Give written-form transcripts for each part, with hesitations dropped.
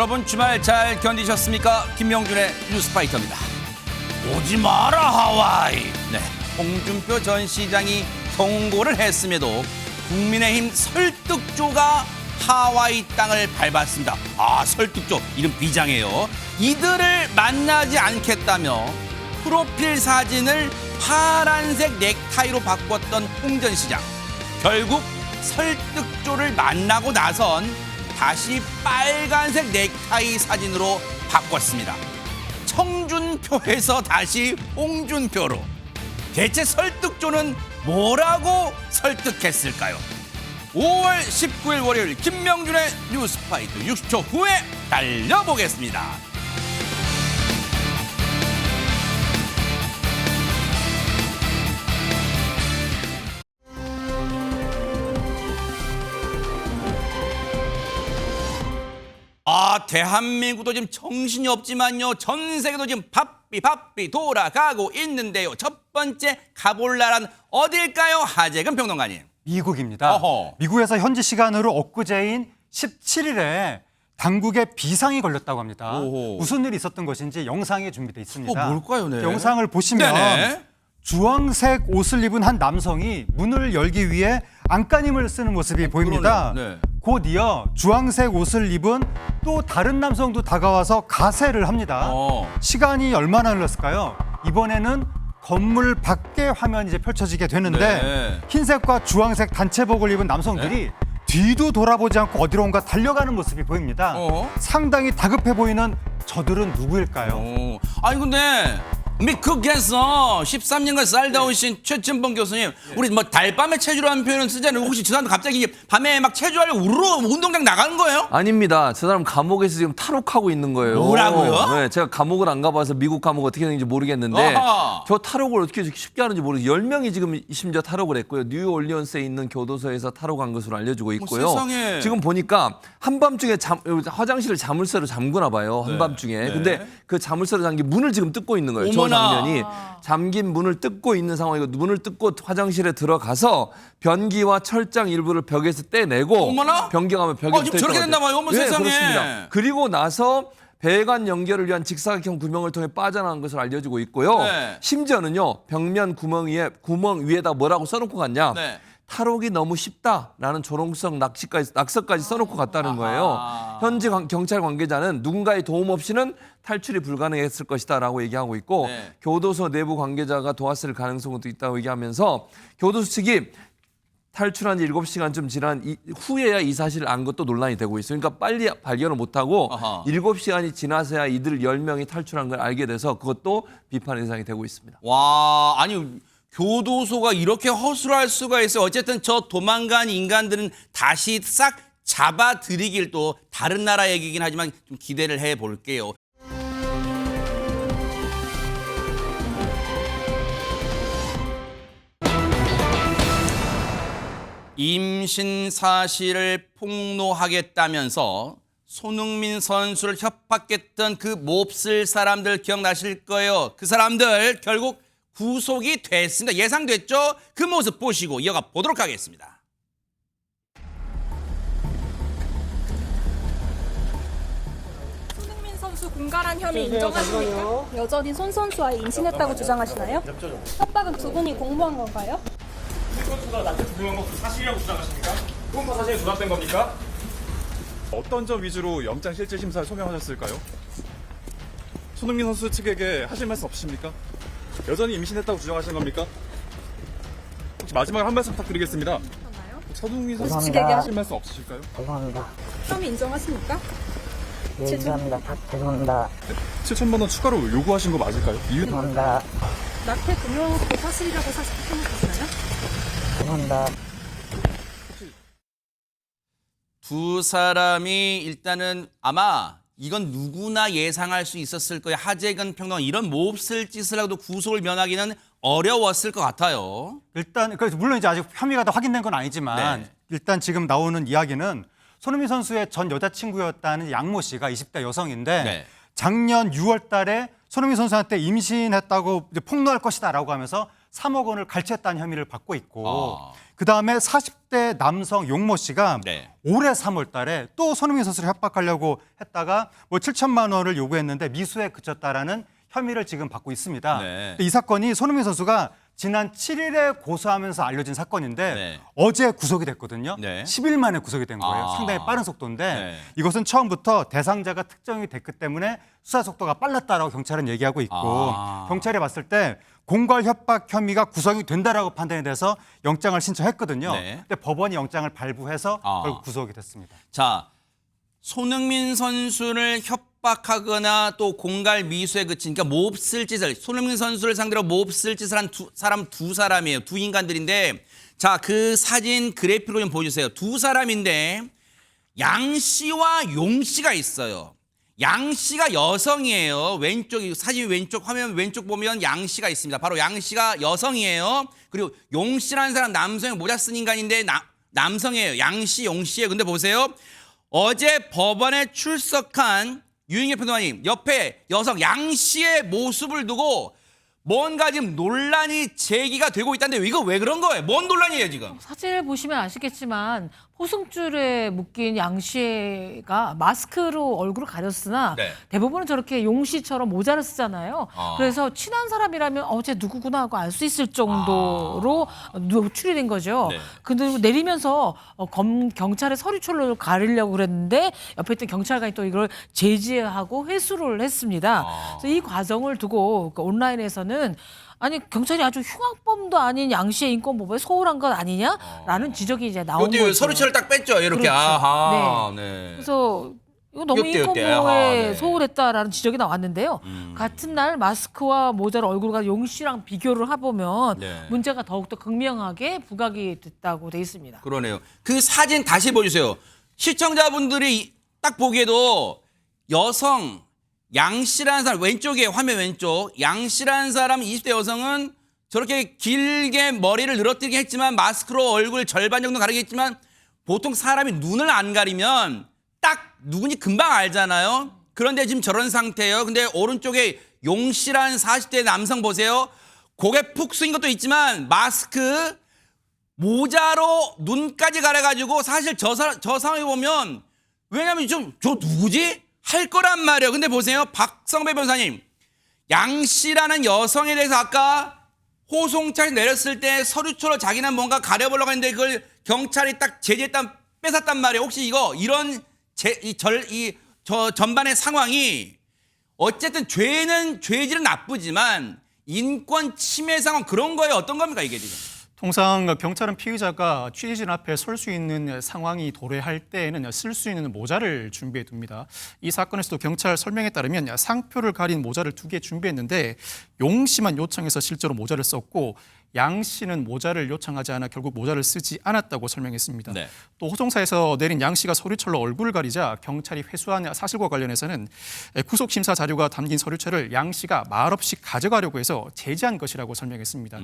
여러분 주말 잘 견디셨습니까? 김명준의 뉴스파이터입니다. 오지 마라 하와이. 네, 홍준표 전 시장이 경고를 했음에도 국민의힘 설득조가 하와이 땅을 밟았습니다. 아, 설득조 이름 비장해요. 이들을 만나지 않겠다며 프로필 사진을 파란색 넥타이로 바꿨던 홍 전 시장. 결국 설득조를 만나고 나선 다시 빨간색 넥타이 사진으로 바꿨습니다. 청준표에서 다시 홍준표로. 대체 설득조는 뭐라고 설득했을까요? 5월 19일 월요일 김명준의 뉴스파이터 60초 후에 달려보겠습니다. 대한민국도 지금 정신이 없지만요. 전 세계도 지금 바삐 돌아가고 있는데요. 첫 번째 가볼 나라는 어딜까요? 하재근 평론가님. 미국입니다. 어허. 미국에서 현지 시간으로 엊그제인 17일에 당국에 비상이 걸렸다고 합니다. 오호. 무슨 일이 있었던 것인지 영상이 준비되어 있습니다. 뭘까요? 네. 영상을 보시면 네네. 주황색 옷을 입은 한 남성이 문을 열기 위해 안간힘을 쓰는 모습이 보입니다. 그러네요. 네. 곧 이어 주황색 옷을 입은 또 다른 남성도 다가와서 가세를 합니다. 시간이 얼마나 흘렀을까요? 이번에는 건물 밖의 화면이 이제 펼쳐지게 되는데 네. 흰색과 주황색 단체복을 입은 남성들이 뒤도 돌아보지 않고 어디론가 달려가는 모습이 보입니다. 상당히 다급해 보이는 저들은 누구일까요? 아니 근데 미국에서 13년간 살다 오신 최천범 교수님, 우리 뭐 달밤에 체조라는 표현은 쓰잖아요. 혹시 저 사람 갑자기 밤에 막 체조하려고 우르르 운동장 나가는 거예요? 아닙니다. 저 사람 감옥에서 지금 탈옥하고 있는 거예요. 뭐라고요? 네, 제가 감옥을 안 가봐서 미국 감옥 어떻게 되는지 모르겠는데 아하. 저 탈옥을 어떻게 쉽게 하는지 모르겠어요. 10명이 지금 심지어 탈옥을 했고요. 뉴올리언스에 있는 교도소에서 탈옥한 것으로 알려지고 있고요. 세상에. 지금 보니까 한밤중에 화장실을 자물쇠로 잠그나 봐요. 한밤중에. 네. 근데 그 자물쇠로 잠긴 문을 지금 뜯고 있는 거예요. 어머나. 저 장면이. 잠긴 문을 뜯고 있는 상황이고 문을 뜯고 화장실에 들어가서 변기와 철장 일부를 벽에서 떼내고 어머나? 변경하면 벽에 지금 저렇게 됐나 봐요. 어머, 네, 세상에. 그렇습니다. 그리고 나서 배관 연결을 위한 직사각형 구멍을 통해 빠져나간 것으로 알려지고 있고요. 네. 심지어는요. 벽면 구멍 위에다 뭐라고 써놓고 갔냐. 네. 탈옥이 너무 쉽다라는 조롱성 낙서까지 써놓고 갔다는 거예요. 현지 경찰 관계자는 누군가의 도움 없이는 탈출이 불가능했을 것이다라고 얘기하고 있고 네. 교도소 내부 관계자가 도왔을 가능성도 있다고 얘기하면서 교도소 측이 탈출한 지 7시간쯤 지난 후에야 이 사실을 안 것도 논란이 되고 있어요. 그러니까 빨리 발견을 못하고 7시간이 지나서야 이들 10명이 탈출한 걸 알게 돼서 그것도 비판의 대상이 되고 있습니다. 와, 아니 교도소가 이렇게 허술할 수가 있어요. 어쨌든 저 도망간 인간들은 다시 싹 잡아들이길, 또 다른 나라 얘기긴 하지만 좀 기대를 해볼게요. 임신 사실을 폭로하겠다면서 손흥민 선수를 협박했던 그 몹쓸 사람들 기억나실 거예요. 그 사람들 결국 구속이 됐습니다. 예상됐죠? 그 모습 보시고 이어가 보도록 하겠습니다. 손흥민 선수 공갈한 혐의 인정하십니까? 여전히 손 선수와 임신했다고 주장하시나요? 협박은 두 분이 공모한 건가요? 손 선수가 나한테 두둔한 거 사실이라고 주장하십니까? 그건 사실에 조작된 겁니까? 어떤 점 위주로 영장 실질 심사를 소명하셨을까요? 손흥민 선수 측에게 하실 말씀 없으십니까? 여전히 임신했다고 주장하시는 겁니까? 혹시 마지막으로 한 말씀 부탁드리겠습니다. 손흥민 선수 측에게 하실 말씀 없으실까요? 죄송합니다. 혐의 인정하십니까? 예, 죄송합니다. 죄송합니다. 7천만 원 추가로 요구하신 거 맞을까요? 이유 죄송합니다. 낙태 금요도 사실이라고 생각하시나요? 죄송합니다. 두 사람이 일단은 아마 이건 누구나 예상할 수 있었을 거예요. 하재근 평론, 이런 몹쓸 짓을 하고도 구속을 면하기는 어려웠을 것 같아요. 일단 물론 이제 아직 혐의가 다 확인된 건 아니지만 네. 일단 지금 나오는 이야기는 손흥민 선수의 전 여자친구였다는 양모 씨가 20대 여성인데 네. 작년 6월 달에 손흥민 선수한테 임신했다고 이제 폭로할 것이다라고 하면서 3억 원을 갈취했다는 혐의를 받고 있고 아. 그다음에 40대 남성 용모 씨가 네. 올해 3월 달에 또 손흥민 선수를 협박하려고 했다가 뭐 7천만 원을 요구했는데 미수에 그쳤다라는 혐의를 지금 받고 있습니다. 네. 이 사건이 손흥민 선수가 지난 7일에 고소하면서 알려진 사건인데 네. 어제 구속이 됐거든요. 네. 10일 만에 구속이 된 거예요. 아. 상당히 빠른 속도인데 네. 이것은 처음부터 대상자가 특정이 됐기 때문에 수사 속도가 빨랐다라고 경찰은 얘기하고 있고 아. 경찰이 봤을 때 공갈 협박 혐의가 구성이 된다라고 판단이 돼서 영장을 신청했거든요. 네. 근데 법원이 영장을 발부해서 아. 결국 구속이 됐습니다. 자, 손흥민 선수를 협박하거나 또 공갈 미수에 그친, 그러니까 몹쓸 짓을, 손흥민 선수를 상대로 몹쓸 짓을 한 두 사람이에요. 두 인간들인데, 자, 그 사진 그래픽으로 좀 보여주세요. 두 사람인데 양 씨와 용 씨가 있어요. 양 씨가 여성이에요. 왼쪽, 사진 왼쪽, 화면 왼쪽 보면 양 씨가 있습니다. 바로 양 씨가 여성이에요. 그리고 용 씨라는 사람 남성의 모자 쓴 인간인데 남성이에요. 양 씨, 용 씨예요. 근데 보세요. 어제 법원에 출석한 유인계 평론가님 옆에 여성 양 씨의 모습을 두고 뭔가 지금 논란이 제기가 되고 있다는데 이거 왜 그런 거예요? 뭔 논란이에요 지금? 사진을 보시면 아시겠지만 포승줄에 묶인 양 씨가 마스크로 얼굴을 가렸으나 네. 대부분은 저렇게 용 씨처럼 모자를 쓰잖아요. 아. 그래서 친한 사람이라면 쟤 누구구나 하고 알 수 있을 정도로 노출이 된 거죠. 네. 근데 내리면서 경찰의 서류철로 가리려고 그랬는데 옆에 있던 경찰관이 또 이걸 제지하고 회수를 했습니다. 그래서 이 과정을 두고 온라인에서는 아니 경찰이 아주 흉악범도 아닌 양 씨의 인권 보호에 소홀한 것 아니냐라는 지적이 이제 나온 요때 거죠. 서류체를 딱 뺐죠 이렇게. 그렇죠. 아하. 네. 그래서 이거 너무 요때, 인권 요때. 아하, 보호에 네. 소홀했다라는 지적이 나왔는데요. 같은 날 마스크와 모자를 얼굴과 용 씨랑 비교를 해보면 네. 문제가 더욱더 극명하게 부각이 됐다고 돼 있습니다. 그러네요. 그 사진 다시 보여주세요. 시청자분들이 딱 보기에도 여성 양 씨라는 사람 왼쪽에 화면 왼쪽 양 씨라는 사람 20대 여성은 저렇게 길게 머리를 늘어뜨리게 했지만 마스크로 얼굴 절반 정도 가리겠지만 보통 사람이 눈을 안 가리면 딱 누군지 금방 알잖아요. 그런데 지금 저런 상태예요. 근데 오른쪽에 용 씨라는 40대 남성 보세요. 고개 푹 숙인 것도 있지만 마스크 모자로 눈까지 가려가지고 사실 저 상황에 보면 왜냐면 저 누구지? 할 거란 말이에요. 근데 보세요. 박성배 변호사님. 양 씨라는 여성에 대해서 아까 호송차에서 내렸을 때 서류처럼 자기는 뭔가 가려보려고 했는데 그걸 경찰이 딱 뺏었단 말이에요. 혹시 저 전반의 상황이 어쨌든 죄질은 나쁘지만 인권 침해 상황 그런 거에 어떤 겁니까 이게 지금? 통상 경찰은 피의자가 취재진 앞에 설 수 있는 상황이 도래할 때에는 쓸 수 있는 모자를 준비해 둡니다. 이 사건에서도 경찰 설명에 따르면 상표를 가린 모자를 2개 준비했는데 용 씨만 요청해서 실제로 모자를 썼고 양 씨는 모자를 요청하지 않아 결국 모자를 쓰지 않았다고 설명했습니다. 네. 또 호송사에서 내린 양 씨가 서류철로 얼굴을 가리자 경찰이 회수한 사실과 관련해서는 구속 심사 자료가 담긴 서류철을 양 씨가 말없이 가져가려고 해서 제지한 것이라고 설명했습니다.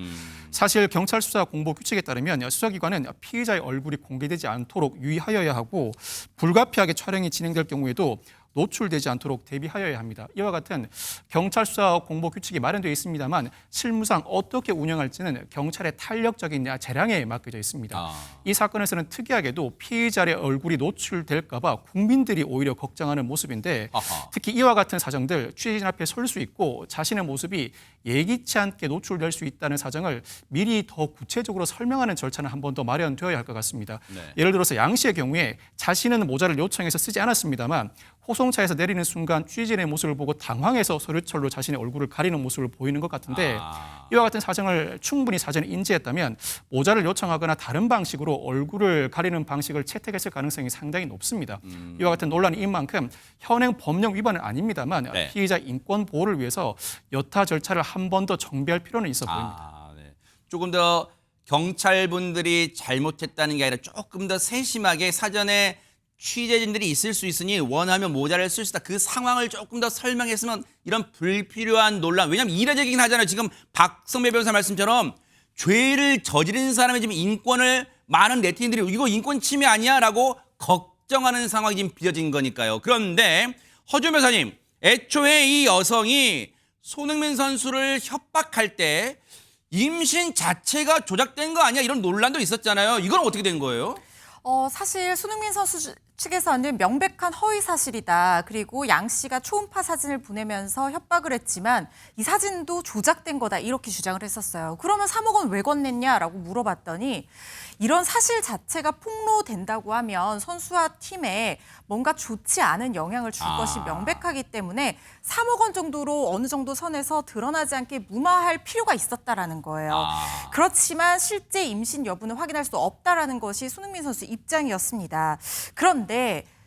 사실 경찰 수사 공보 규칙에 따르면 수사기관은 피의자의 얼굴이 공개되지 않도록 유의하여야 하고 불가피하게 촬영이 진행될 경우에도 노출되지 않도록 대비하여야 합니다. 이와 같은 경찰 수사 공보 규칙이 마련되어 있습니다만 실무상 어떻게 운영할지는 경찰의 탄력적인 재량에 맡겨져 있습니다. 이 사건에서는 특이하게도 피의자의 얼굴이 노출될까 봐 국민들이 오히려 걱정하는 모습인데 특히 이와 같은 사정들 취재진 앞에 설 수 있고 자신의 모습이 예기치 않게 노출될 수 있다는 사정을 미리 더 구체적으로 설명하는 절차는 한 번 더 마련되어야 할 것 같습니다. 네. 예를 들어서 양 씨의 경우에 자신은 모자를 요청해서 쓰지 않았습니다만 호송차에서 내리는 순간 취재진의 모습을 보고 당황해서 서류철로 자신의 얼굴을 가리는 모습을 보이는 것 같은데 이와 같은 사정을 충분히 사전에 인지했다면 모자를 요청하거나 다른 방식으로 얼굴을 가리는 방식을 채택했을 가능성이 상당히 높습니다. 이와 같은 논란이 인 만큼 현행 법령 위반은 아닙니다만 네. 피의자 인권 보호를 위해서 여타 절차를 한 번 더 정비할 필요는 있어 보입니다. 네. 조금 더 경찰분들이 잘못했다는 게 아니라 조금 더 세심하게 사전에 취재진들이 있을 수 있으니 원하면 모자를 쓸 수 있다. 그 상황을 조금 더 설명했으면 이런 불필요한 논란. 왜냐하면 이례적이긴 하잖아요. 지금 박성배 변호사 말씀처럼 죄를 저지른 사람의 지금 인권을 많은 네티즌들이 이거 인권 침해 아니야? 라고 걱정하는 상황이 지금 빚어진 거니까요. 그런데 허준 변호사님, 애초에 이 여성이 손흥민 선수를 협박할 때 임신 자체가 조작된 거 아니야? 이런 논란도 있었잖아요. 이건 어떻게 된 거예요? 사실 손흥민 선수 측에서는 명백한 허위 사실이다. 그리고 양 씨가 초음파 사진을 보내면서 협박을 했지만 이 사진도 조작된 거다. 이렇게 주장을 했었어요. 그러면 3억 원 왜 건넸냐라고 물어봤더니 이런 사실 자체가 폭로된다고 하면 선수와 팀에 뭔가 좋지 않은 영향을 줄 것이 명백하기 때문에 3억 원 정도로 어느 정도 선에서 드러나지 않게 무마할 필요가 있었다라는 거예요. 그렇지만 실제 임신 여부는 확인할 수 없다라는 것이 손흥민 선수 입장이었습니다. 그런데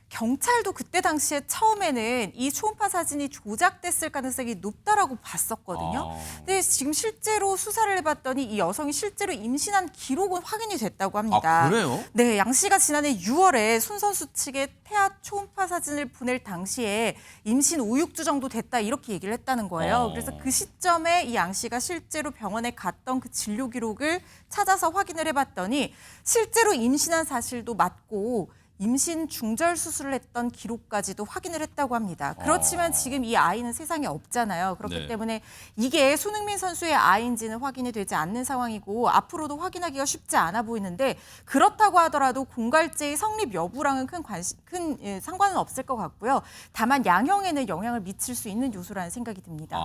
경찰도 그때 당시에 처음에는 이 초음파 사진이 조작됐을 가능성이 높다라고 봤었거든요. 근데 지금 실제로 수사를 해봤더니 이 여성이 실제로 임신한 기록은 확인이 됐다고 합니다. 그래요? 네, 양 씨가 지난해 6월에 손 선수 측에 태아 초음파 사진을 보낼 당시에 임신 5, 6주 정도 됐다 이렇게 얘기를 했다는 거예요. 그래서 그 시점에 이 양 씨가 실제로 병원에 갔던 그 진료 기록을 찾아서 확인을 해봤더니 실제로 임신한 사실도 맞고 임신 중절 수술을 했던 기록까지도 확인을 했다고 합니다. 그렇지만 지금 이 아이는 세상에 없잖아요. 그렇기 네. 때문에 이게 손흥민 선수의 아이인지는 확인이 되지 않는 상황이고 앞으로도 확인하기가 쉽지 않아 보이는데 그렇다고 하더라도 공갈죄의 성립 여부랑은 큰 상관은 없을 것 같고요. 다만 양형에는 영향을 미칠 수 있는 요소라는 생각이 듭니다.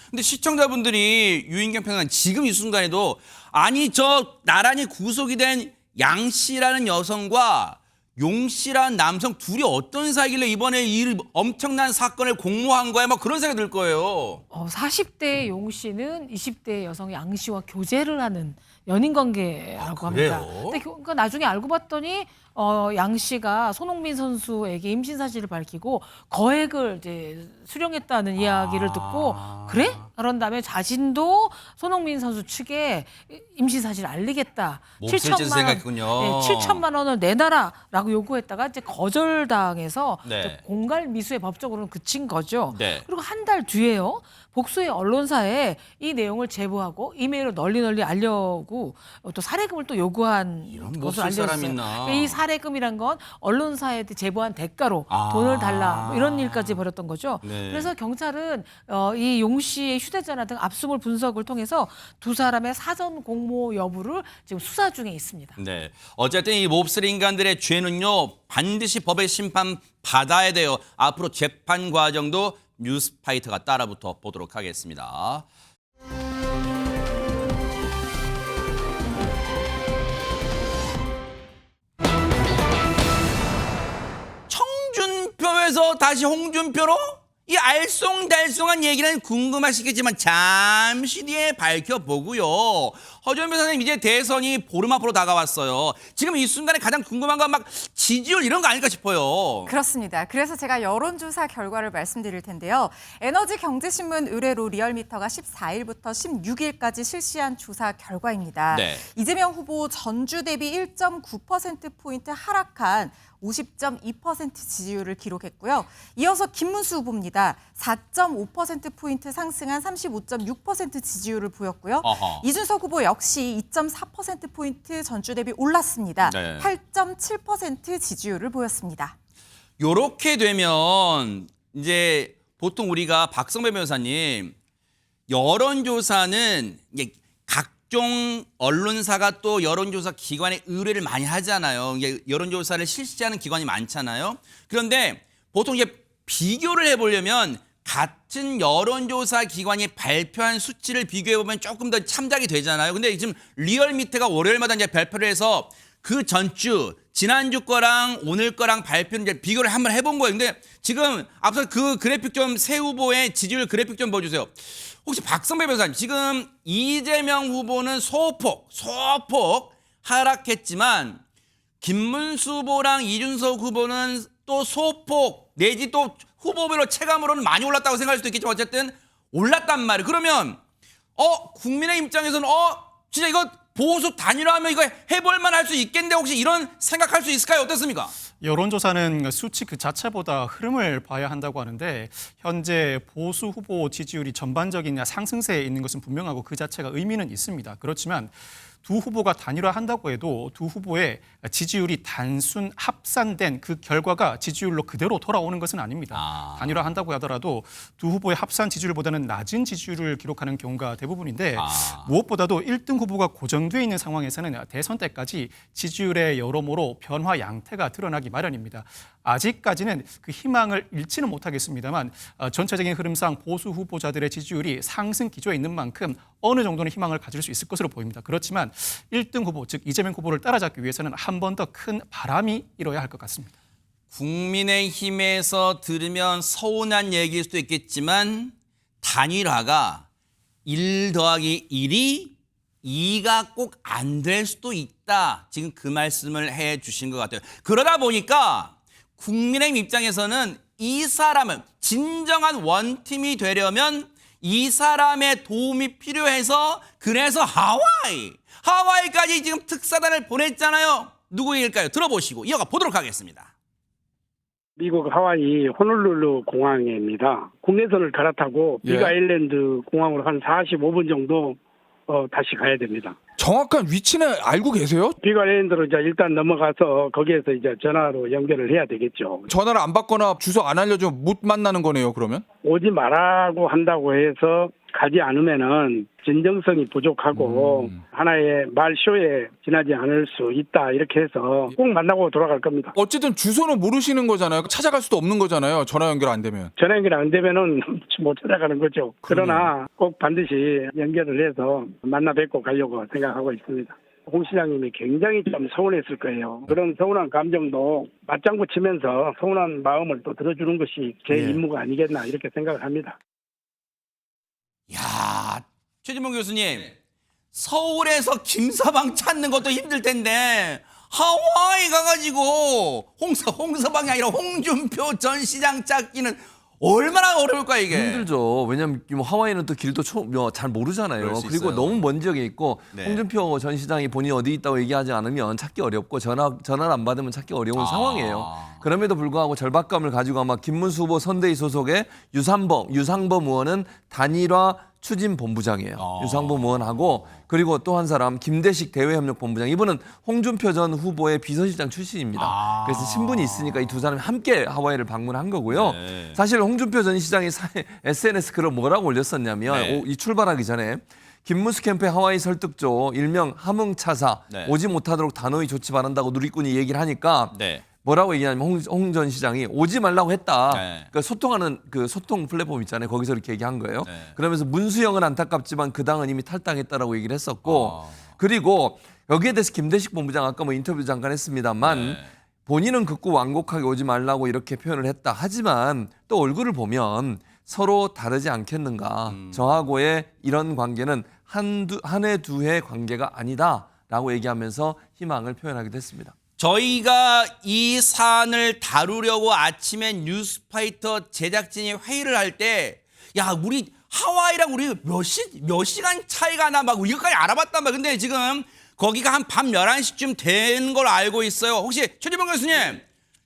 근데 시청자분들이 유인경 평론가 지금 이 순간에도 아니 저 나란히 구속이 된 양 씨라는 여성과 용 씨라는 남성 둘이 어떤 사이길래 이번에 이 엄청난 사건을 공모한 거야? 막 그런 생각이 들 거예요. 40대 용 씨는 20대 여성 양 씨와 교제를 하는 연인 관계라고 합니다. 그래요? 근데 그러니까 나중에 알고 봤더니 양 씨가 손흥민 선수에게 임신 사실을 밝히고 거액을 이제 수령했다는 이야기를 듣고 그래? 그런 다음에 자신도 손흥민 선수 측에 임신 사실을 알리겠다. 몹쓸 짓을 생각했군요. 네, 7천만 원을 내놔라라고 요구했다가 이제 거절당해서 네. 이제 공갈 미수에 법적으로는 그친 거죠. 네. 그리고 한 달 뒤에요. 복수의 언론사에 이 내용을 제보하고 이메일을 널리 알려고 또 사례금을 또 요구한 것으로 몹쓸 알려졌어요. 사람이 있나. 이 사례금이란 건 언론사에 제보한 대가로 돈을 달라 뭐 이런 일까지 벌였던 거죠. 네. 그래서 경찰은 이 용 씨의 휴대전화 등 압수물 분석을 통해서 두 사람의 사전 공모 여부를 지금 수사 중에 있습니다. 네. 어쨌든 이 몹쓸 인간들의 죄는요 반드시 법의 심판 받아야 돼요. 앞으로 재판 과정도 뉴스파이터가 따라붙어 보도록 하겠습니다. 청준표에서 다시 홍준표로? 이 알쏭달쏭한 얘기는 궁금하시겠지만 잠시 뒤에 밝혀보고요. 허준 변호사님 이제 대선이 보름 앞으로 다가왔어요. 지금 이 순간에 가장 궁금한 건 막 지지율 이런 거 아닐까 싶어요. 그렇습니다. 그래서 제가 여론조사 결과를 말씀드릴 텐데요. 에너지경제신문 의뢰로 리얼미터가 14일부터 16일까지 실시한 조사 결과입니다. 네. 이재명 후보 전주 대비 1.9%포인트 하락한 50.2% 지지율을 기록했고요. 이어서 김문수 후보입니다. 4.5%포인트 상승한 35.6% 지지율을 보였고요. 어허. 이준석 후보 역시 2.4%포인트 전주 대비 올랐습니다. 네. 8.7% 지지율을 보였습니다. 요렇게 되면 이제 보통 우리가 박성배 변호사님 여론조사는 이게 각종 언론사가 또 여론조사 기관에 의뢰를 많이 하잖아요. 이게 여론조사를 실시하는 기관이 많잖아요. 그런데 보통 이제 비교를 해보려면 같은 여론조사 기관이 발표한 수치를 비교해보면 조금 더 참작이 되잖아요. 근데 지금 리얼미터가 월요일마다 이제 발표를 해서 그 전주, 지난주 거랑 오늘 거랑 발표를 이제 비교를 한번 해본 거예요. 근데 지금 앞서 그 그래픽 좀 새 후보의 지지율 그래픽 좀 보여주세요. 혹시 박성배 변호사님, 지금 이재명 후보는 소폭 하락했지만 김문수 후보랑 이준석 후보는 또 소폭 내지 또 후보별로 체감으로는 많이 올랐다고 생각할 수도 있겠지만 어쨌든 올랐단 말이에요. 그러면 국민의 입장에서는 진짜 이거 보수 단일화하면 이거 해볼만 할 수 있겠는데 혹시 이런 생각할 수 있을까요? 어떻습니까? 여론조사는 수치 그 자체보다 흐름을 봐야 한다고 하는데 현재 보수 후보 지지율이 전반적인 상승세에 있는 것은 분명하고 그 자체가 의미는 있습니다. 그렇지만 두 후보가 단일화한다고 해도 두 후보의 지지율이 단순 합산된 그 결과가 지지율로 그대로 돌아오는 것은 아닙니다. 단일화한다고 하더라도 두 후보의 합산 지지율보다는 낮은 지지율을 기록하는 경우가 대부분인데 무엇보다도 1등 후보가 고정돼 있는 상황에서는 대선 때까지 지지율의 여러모로 변화 양태가 드러나기 마련입니다. 아직까지는 그 희망을 잃지는 못하겠습니다만 전체적인 흐름상 보수 후보자들의 지지율이 상승 기조에 있는 만큼 어느 정도는 희망을 가질 수 있을 것으로 보입니다. 그렇지만 1등 후보, 즉 이재명 후보를 따라잡기 위해서는 한 번 더 큰 바람이 일어야 할 것 같습니다. 국민의힘에서 들으면 서운한 얘기일 수도 있겠지만 단일화가 1 더하기 1이 2가 꼭 안 될 수도 있다. 지금 그 말씀을 해 주신 것 같아요. 그러다 보니까 국민의힘 입장에서는 이 사람은 진정한 원팀이 되려면 이 사람의 도움이 필요해서 그래서 하와이까지 지금 특사단을 보냈잖아요. 누구일까요? 들어보시고 이어가 보도록 하겠습니다. 미국 하와이 호놀룰루 공항입니다. 국내선을 갈아타고 빅 아일랜드 공항으로 한 45분 정도 다시 가야 됩니다. 정확한 위치는 알고 계세요? 빅 아일랜드로 이제 일단 넘어가서 거기에서 이제 전화로 연결을 해야 되겠죠. 전화를 안 받거나 주소 안 알려주면 못 만나는 거네요, 그러면? 오지 말라고 한다고 해서 가지 않으면은 진정성이 부족하고 하나의 말쇼에 지나지 않을 수 있다 이렇게 해서 꼭 만나고 돌아갈 겁니다. 어쨌든 주소는 모르시는 거잖아요. 찾아갈 수도 없는 거잖아요. 전화 연결 안 되면. 전화 연결 안 되면은 못 찾아가는 거죠. 그러나 꼭 반드시 연결을 해서 만나 뵙고 가려고 생각하고 있습니다. 홍 시장님이 굉장히 좀 서운했을 거예요. 그런 서운한 감정도 맞장구 치면서 서운한 마음을 또 들어주는 것이 제 임무가 아니겠나 이렇게 생각을 합니다. 야, 최진봉 교수님, 서울에서 김서방 찾는 것도 힘들 텐데 하와이 가가지고 홍서방이 아니라 홍준표 전 시장 찾기는 얼마나 어려울까 이게? 힘들죠. 왜냐하면 하와이는 또 길도 잘 모르잖아요. 그리고 너무 먼 지역에 있고 홍준표 전 시장이 본인이 어디 있다고 얘기하지 않으면 찾기 어렵고 전화를 안 받으면 찾기 어려운 상황이에요. 그럼에도 불구하고 절박감을 가지고 아마 김문수 후보 선대위 소속의 유상범 의원은 단일화 추진본부장이에요. 유상범 의원하고 그리고 또 한 사람 김대식 대외협력본부장. 이분은 홍준표 전 후보의 비서실장 출신입니다. 그래서 친분이 있으니까 이 두 사람이 함께 하와이를 방문한 거고요. 사실 홍준표 전 시장이 SNS 글을 뭐라고 올렸었냐면 이 출발하기 전에 김문수 캠프의 하와이 설득조 일명 함흥차사 오지 못하도록 단호히 조치 바란다고 누리꾼이 얘기를 하니까 뭐라고 얘기하냐면 홍 전 시장이 오지 말라고 했다. 그러니까 소통하는 그 소통 플랫폼 있잖아요. 거기서 이렇게 얘기한 거예요. 그러면서 문수영은 안타깝지만 그 당은 이미 탈당했다라고 얘기를 했었고 그리고 여기에 대해서 김대식 본부장 아까 뭐 인터뷰 잠깐 했습니다만 본인은 극구 완곡하게 오지 말라고 이렇게 표현을 했다. 하지만 또 얼굴을 보면 서로 다르지 않겠는가. 저하고의 이런 관계는 한 해 두 해 관계가 아니다라고 얘기하면서 희망을 표현하기도 했습니다. 저희가 이 사안을 다루려고 아침에 뉴스파이터 제작진이 회의를 할 때 야 우리 하와이랑 우리 몇 시간 차이가 나 막 이거까지 알아봤단 말이야. 근데 지금 거기가 한 밤 11시쯤 된 걸 알고 있어요. 혹시 최진봉 교수님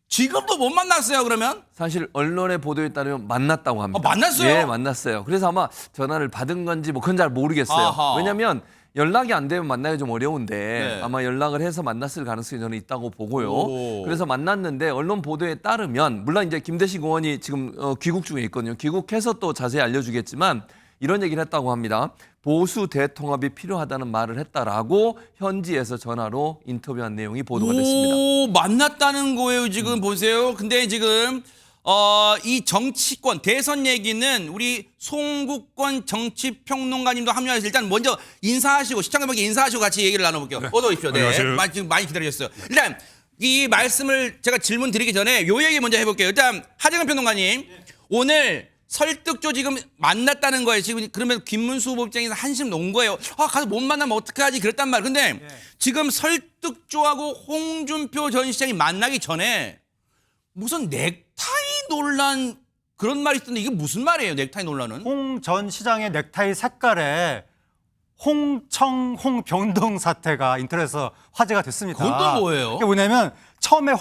지금도 못 만났어요 그러면? 사실 언론의 보도에 따르면 만났다고 합니다. 만났어요? 예, 만났어요. 그래서 아마 전화를 받은 건지 뭐 그건 잘 모르겠어요. 왜냐하면 연락이 안 되면 만나기 좀 어려운데 아마 연락을 해서 만났을 가능성이 저는 있다고 보고요. 그래서 만났는데 언론 보도에 따르면 물론 이제 김대식 의원이 지금 귀국 중에 있거든요. 귀국해서 또 자세히 알려주겠지만 이런 얘기를 했다고 합니다. 보수 대통합이 필요하다는 말을 했다라고 현지에서 전화로 인터뷰한 내용이 보도가 됐습니다. 만났다는 거예요 지금 보세요. 근데 지금 이 정치권 대선 얘기는 우리 송국권 정치평론가님도 합류하셔서 일단 먼저 인사하시고 시청자분께 인사하시고 같이 얘기를 나눠볼게요. 어서 오십시오. 네. 지금 많이 기다리셨어요. 일단 이 말씀을 제가 질문 드리기 전에 요 얘기 먼저 해볼게요. 일단 하재근 평론가님 오늘 설득조 지금 만났다는 거예요. 지금 그러면 김문수 후보 입장에서 한심 놓은 거예요. 가서 못 만나면 어떡하지 그랬단 말이에요. 근데 지금 설득조하고 홍준표 전 시장이 만나기 전에 무슨 넥타이 논란 그런 말이 있던데 이게 무슨 말이에요? 넥타이 논란은? 홍 전 시장의 넥타이 색깔에 홍병동 사태가 인터넷에서 화제가 됐습니다. 그건 또 뭐예요? 이게 뭐냐면 처음에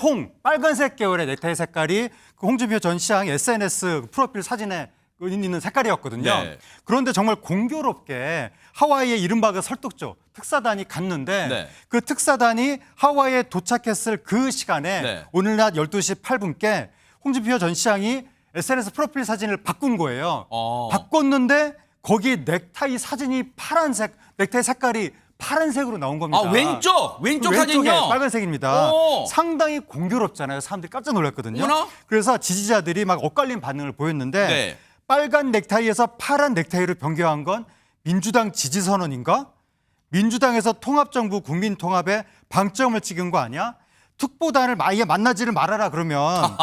빨간색 계열의 넥타이 색깔이 그 홍준표 전 시장 SNS 프로필 사진에 있는 색깔이었거든요. 네. 그런데 정말 공교롭게 하와이의 이른바 그 설득조 특사단이 갔는데 네. 그 특사단이 하와이에 도착했을 그 시간에 네. 오늘 낮 12시 8분께 홍준표 전 시장이 SNS 프로필 사진을 바꾼 거예요. 바꿨는데 거기 넥타이 사진이 파란색, 넥타이 색깔이 파란색으로 나온 겁니다. 아, 왼쪽 왼쪽에 사진요. 빨간색입니다. 오. 상당히 공교롭잖아요. 사람들이 깜짝 놀랐거든요. 어머나? 그래서 지지자들이 막 엇갈린 반응을 보였는데 네. 빨간 넥타이에서 파란 넥타이로 변경한 건 민주당 지지 선언인가? 민주당에서 통합정부 국민통합에 방점을 찍은 거 아니야? 특보단을 아예 만나지를 말아라 그러면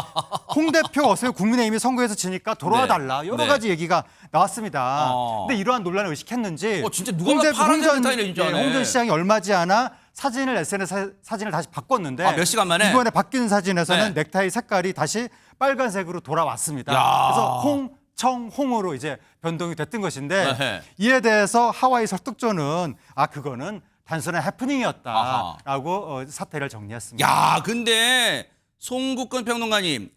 홍 대표 어서 국민의힘이 선거에서 지니까 돌아와 달라 여러 네. 가지 얘기가 나왔습니다. 근데 이러한 논란을 의식했는지 진짜 누가 봐도 파란색 넥타이를 진짜네. 홍 전 시장이 얼마지 않아 사진을 SNS 사진을 다시 바꿨는데 몇 시간 만에? 이번에 바뀐 사진에서는 네. 넥타이 색깔이 다시 빨간색으로 돌아왔습니다. 야. 그래서 홍으로 이제 변동이 됐던 것인데 네. 이에 대해서 하와이 설득조는 그거는 단순한 해프닝이었다라고 사태를 정리했습니다. 야, 근데 송국근 평론가님,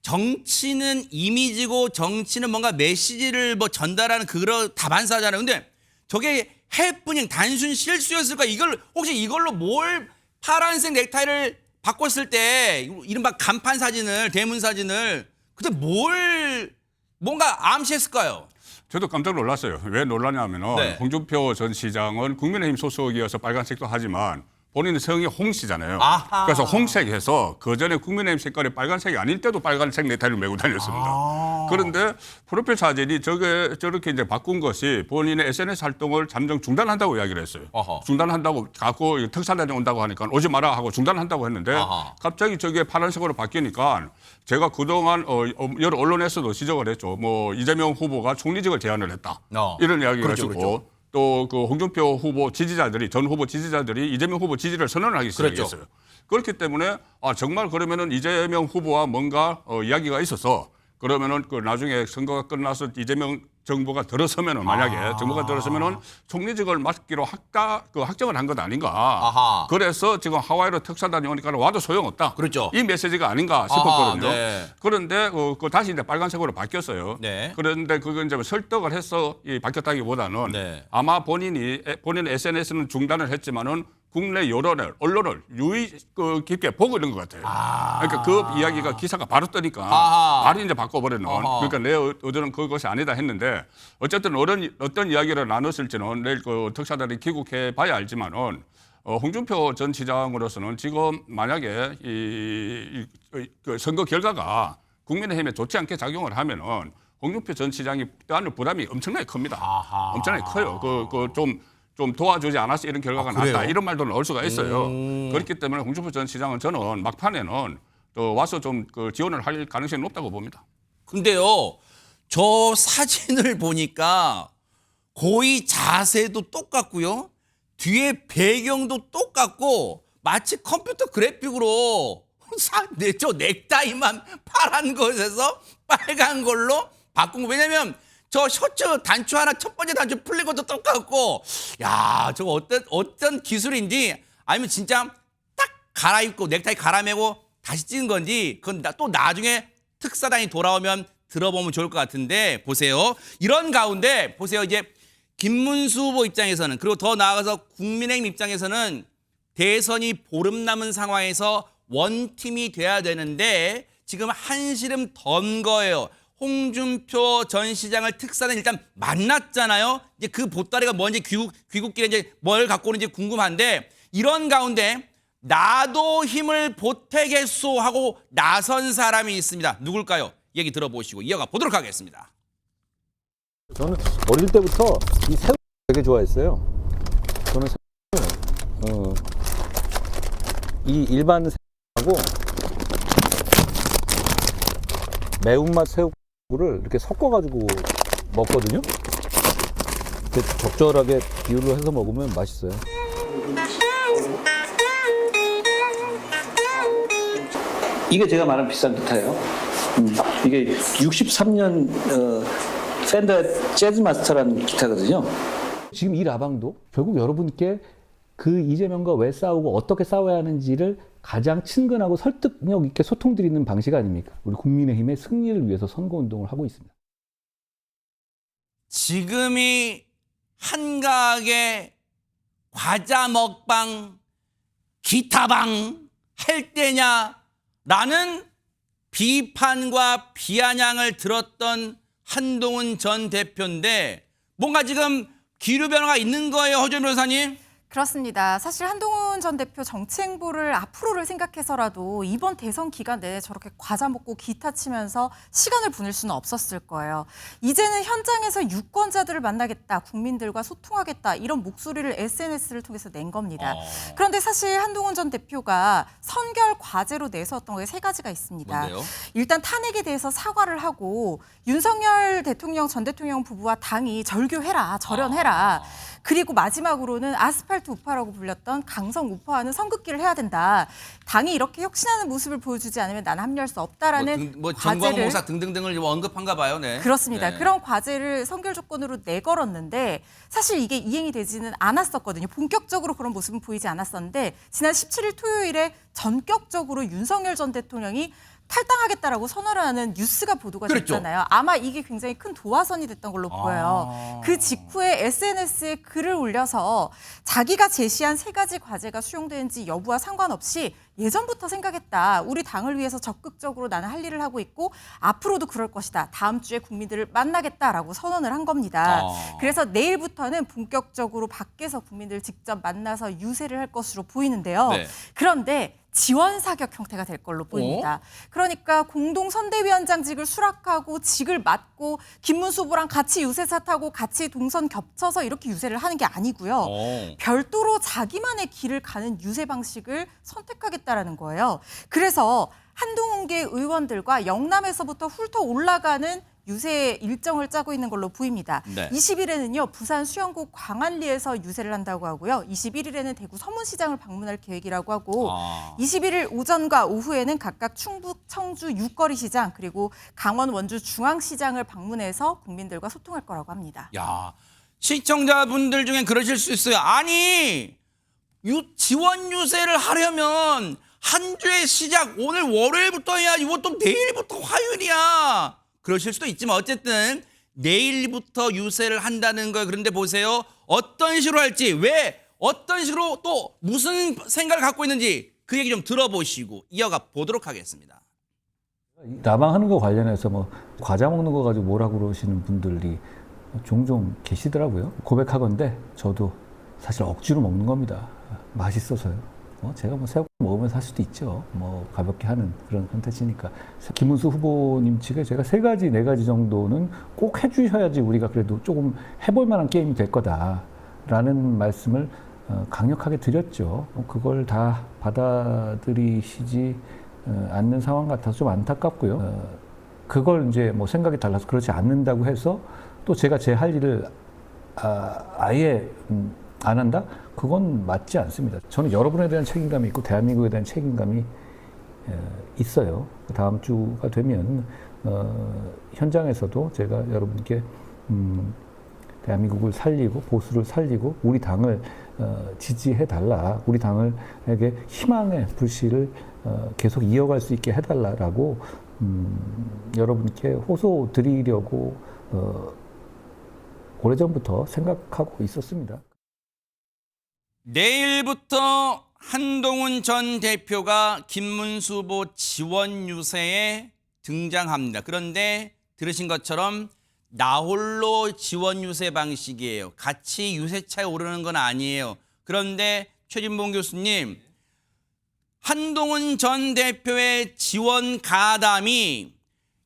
정치는 이미지고 정치는 뭔가 메시지를 뭐 전달하는 그런 다반사잖아요. 근데 저게 해프닝 단순 실수였을까? 혹시 이걸로 뭘 파란색 넥타이를 바꿨을 때 이른바 간판 사진을 대문 사진을 그때 뭘 뭔가 암시했을까요? 저도 깜짝 놀랐어요. 왜 놀라냐면은 네. 홍준표 전 시장은 국민의힘 소속이어서 빨간색도 하지만 본인의 성이 홍 씨잖아요. 아하. 그래서 홍색해서 그전에 국민의힘 색깔이 빨간색이 아닐 때도 빨간색 넥타이를 메고 다녔습니다. 그런데 프로필 사진이 저렇게 이제 바꾼 것이 본인의 SNS 활동을 잠정 중단한다고 이야기를 했어요. 아하. 중단한다고 갖고 특사단이 온다고 하니까 오지 마라 하고 중단한다고 했는데 아하. 갑자기 저게 파란색으로 바뀌니까 제가 그동안 여러 언론에서도 지적을 했죠. 뭐 이재명 후보가 총리직을 제안을 했다. 이런 이야기를 그렇죠, 했었고 그렇죠. 또 그 홍준표 후보 지지자들이 전 후보 지지자들이 이재명 후보 지지를 선언을 하기 그렇죠. 시작했어요. 그렇기 때문에 정말 그러면은 이재명 후보와 뭔가 이야기가 있어서 그러면은 그 나중에 선거가 끝나서 이재명 정부가 들어서면은 만약에 정부가 들어서면은 총리직을 맡기로 확정을 한 것 아닌가. 아하. 그래서 지금 하와이로 특사단이 오니까 와도 소용없다. 그렇죠. 이 메시지가 아닌가 싶었거든요. 네. 그런데 그 다시 이제 빨간색으로 바뀌었어요. 네. 그런데 그건 이제 설득을 해서 바뀌었다기보다는 네. 아마 본인의 SNS는 중단을 했지만은 국내 여론을 언론을 깊게 보고 있는 것 같아요. 그러니까 그 이야기가 기사가 바로 뜨니까 아하. 바로 이제 바꿔버리는. 아하. 그러니까 내 의도는 그것이 아니다 했는데 어쨌든 어떤 이야기를 나눴을지는 내일 그 특사단이 귀국해 봐야 알지만은 홍준표 전 시장으로서는 지금 만약에 그 선거 결과가 국민의힘에 좋지 않게 작용을 하면은 홍준표 전 시장이 떠안을 부담이 엄청나게 큽니다. 엄청나게 커요. 좀 도와주지 않았어 이런 결과가 났다 이런 말도 나올 수가 있어요. 그렇기 때문에 홍준표 전 시장은 저는 막판에는 또 와서 좀 그 지원을 할 가능성이 높다고 봅니다. 근데요, 저 사진을 보니까 거의 자세도 똑같고요. 뒤에 배경도 똑같고 마치 컴퓨터 그래픽으로 저 넥타이만 파란 것에서 빨간 걸로 바꾼 거. 왜냐면 저 셔츠 단추 하나 첫 번째 단추 풀린 것도 똑같고, 야, 저거 어떤 기술인지 아니면 진짜 딱 갈아입고 넥타이 갈아매고 다시 찍은 건지 그건 또 나중에 특사단이 돌아오면 들어보면 좋을 것 같은데 보세요. 이런 가운데 보세요. 이제 김문수 후보 입장에서는 그리고 더 나아가서 국민의힘 입장에서는 대선이 보름 남은 상황에서 원팀이 돼야 되는데 지금 한시름 던 거예요. 홍준표 전 시장을 특사는 일단 만났잖아요. 이제 그 보따리가 뭔지 귀국길에 이제 뭘 갖고 오는지 궁금한데 이런 가운데 나도 힘을 보태겠소 하고 나선 사람이 있습니다. 누굴까요? 얘기 들어보시고 이어가 보도록 하겠습니다. 저는 어릴 때부터 이 새우 되게 좋아했어요. 저는 새우, 이 일반 새우하고 매운맛 새우를 이렇게 섞어가지고 먹거든요. 적절하게 비율로 해서 먹으면 맛있어요. 이게 제가 말한 비싼 기타예요. 이게 63년 팬더 재즈 마스터라는 기타거든요. 지금 이 라방도 결국 여러분께 그 이재명과 왜 싸우고 어떻게 싸워야 하는지를 가장 친근하고 설득력 있게 소통드리는 방식 아닙니까? 우리 국민의힘의 승리를 위해서 선거운동을 하고 있습니다. 지금이 한가하게 과자 먹방, 기타방 할 때냐라는 비판과 비아냥을 들었던 한동훈 전 대표인데 뭔가 지금 기류 변화가 있는 거예요, 허준 변호사님? 그렇습니다. 사실 한동훈 전 대표 정치 행보를 앞으로를 생각해서라도 이번 대선 기간 내내 저렇게 과자 먹고 기타 치면서 시간을 보낼 수는 없었을 거예요. 이제는 현장에서 유권자들을 만나겠다, 국민들과 소통하겠다 이런 목소리를 SNS를 통해서 낸 겁니다. 그런데 사실 한동훈 전 대표가 선결 과제로 내세웠던 게 세 가지가 있습니다. 뭔데요? 일단 탄핵에 대해서 사과를 하고 윤석열 대통령 전 대통령 부부와 당이 절교해라, 절연해라. 그리고 마지막으로는 아스팔트 우파라고 불렸던 강성 우파와는 선긋기를 해야 된다. 당이 이렇게 혁신하는 모습을 보여주지 않으면 나는 합류할 수 없다라는 과제를 전광모사 등등등을 언급한가 봐요. 네. 그렇습니다. 네. 그런 과제를 선결 조건으로 내걸었는데 사실 이게 이행이 되지는 않았었거든요. 본격적으로 그런 모습은 보이지 않았었는데 지난 17일 토요일에 전격적으로 윤석열 전 대통령이 탈당하겠다라고 선언을 하는 뉴스가 보도가 그랬죠. 됐잖아요. 아마 이게 굉장히 큰 도화선이 됐던 걸로 보여요. 그 직후에 SNS에 글을 올려서 자기가 제시한 세 가지 과제가 수용되는지 여부와 상관없이 예전부터 생각했다. 우리 당을 위해서 적극적으로 나는 할 일을 하고 있고 앞으로도 그럴 것이다. 다음 주에 국민들을 만나겠다라고 선언을 한 겁니다. 그래서 내일부터는 본격적으로 밖에서 국민들 직접 만나서 유세를 할 것으로 보이는데요. 네. 그런데 지원 사격 형태가 될 걸로 보입니다. 그러니까 공동 선대위원장직을 수락하고 직을 맡고 김문수 후보랑 같이 유세차 타고 같이 동선 겹쳐서 이렇게 유세를 하는 게 아니고요. 별도로 자기만의 길을 가는 유세 방식을 선택하겠다라는 거예요. 그래서 한동훈계 의원들과 영남에서부터 훑어 올라가는 유세 일정을 짜고 있는 걸로 보입니다. 네. 20일에는요. 부산 수영구 광안리에서 유세를 한다고 하고요. 21일에는 대구 서문시장을 방문할 계획이라고 하고 21일 오전과 오후에는 각각 충북, 청주 육거리 시장 그리고 강원, 원주 중앙시장을 방문해서 국민들과 소통할 거라고 합니다. 야, 시청자분들 중엔 그러실 수 있어요. 아니, 지원 유세를 하려면 한 주의 시작 오늘 월요일부터 해야지 뭐 또 내일부터 화요일이야. 그러실 수도 있지만 어쨌든 내일부터 유세를 한다는 거예요. 그런데 보세요. 어떤 식으로 할지, 왜 어떤 식으로 또 무슨 생각을 갖고 있는지 그 얘기 좀 들어보시고 이어가 보도록 하겠습니다. 라방하는 거 관련해서 뭐 과자 먹는 거 가지고 뭐라고 그러시는 분들이 종종 계시더라고요. 고백하건대 저도 사실 억지로 먹는 겁니다. 맛있어서요. 제가 뭐 새우깡 먹으면 살 수도 있죠. 뭐 가볍게 하는 그런 콘텐츠니까. 김문수 후보님 측에 제가 세 가지, 네 가지 정도는 꼭 해주셔야지 우리가 그래도 조금 해볼 만한 게임이 될 거다라는 말씀을 강력하게 드렸죠. 그걸 다 받아들이시지 않는 상황 같아서 좀 안타깝고요. 그걸 이제 뭐 생각이 달라서 그렇지 않는다고 해서 또 제가 제 할 일을 아예 안 한다? 그건 맞지 않습니다. 저는 여러분에 대한 책임감이 있고 대한민국에 대한 책임감이 있어요. 다음 주가 되면 현장에서도 제가 여러분께 대한민국을 살리고 보수를 살리고 우리 당을 지지해달라. 우리 당을에게 희망의 불씨를 계속 이어갈 수 있게 해달라라고 여러분께 호소드리려고 오래전부터 생각하고 있었습니다. 내일부터 한동훈 전 대표가 김문수 후보 지원 유세에 등장합니다. 그런데 들으신 것처럼 나홀로 지원 유세 방식이에요. 같이 유세차에 오르는 건 아니에요. 그런데 최진봉 교수님, 한동훈 전 대표의 지원 가담이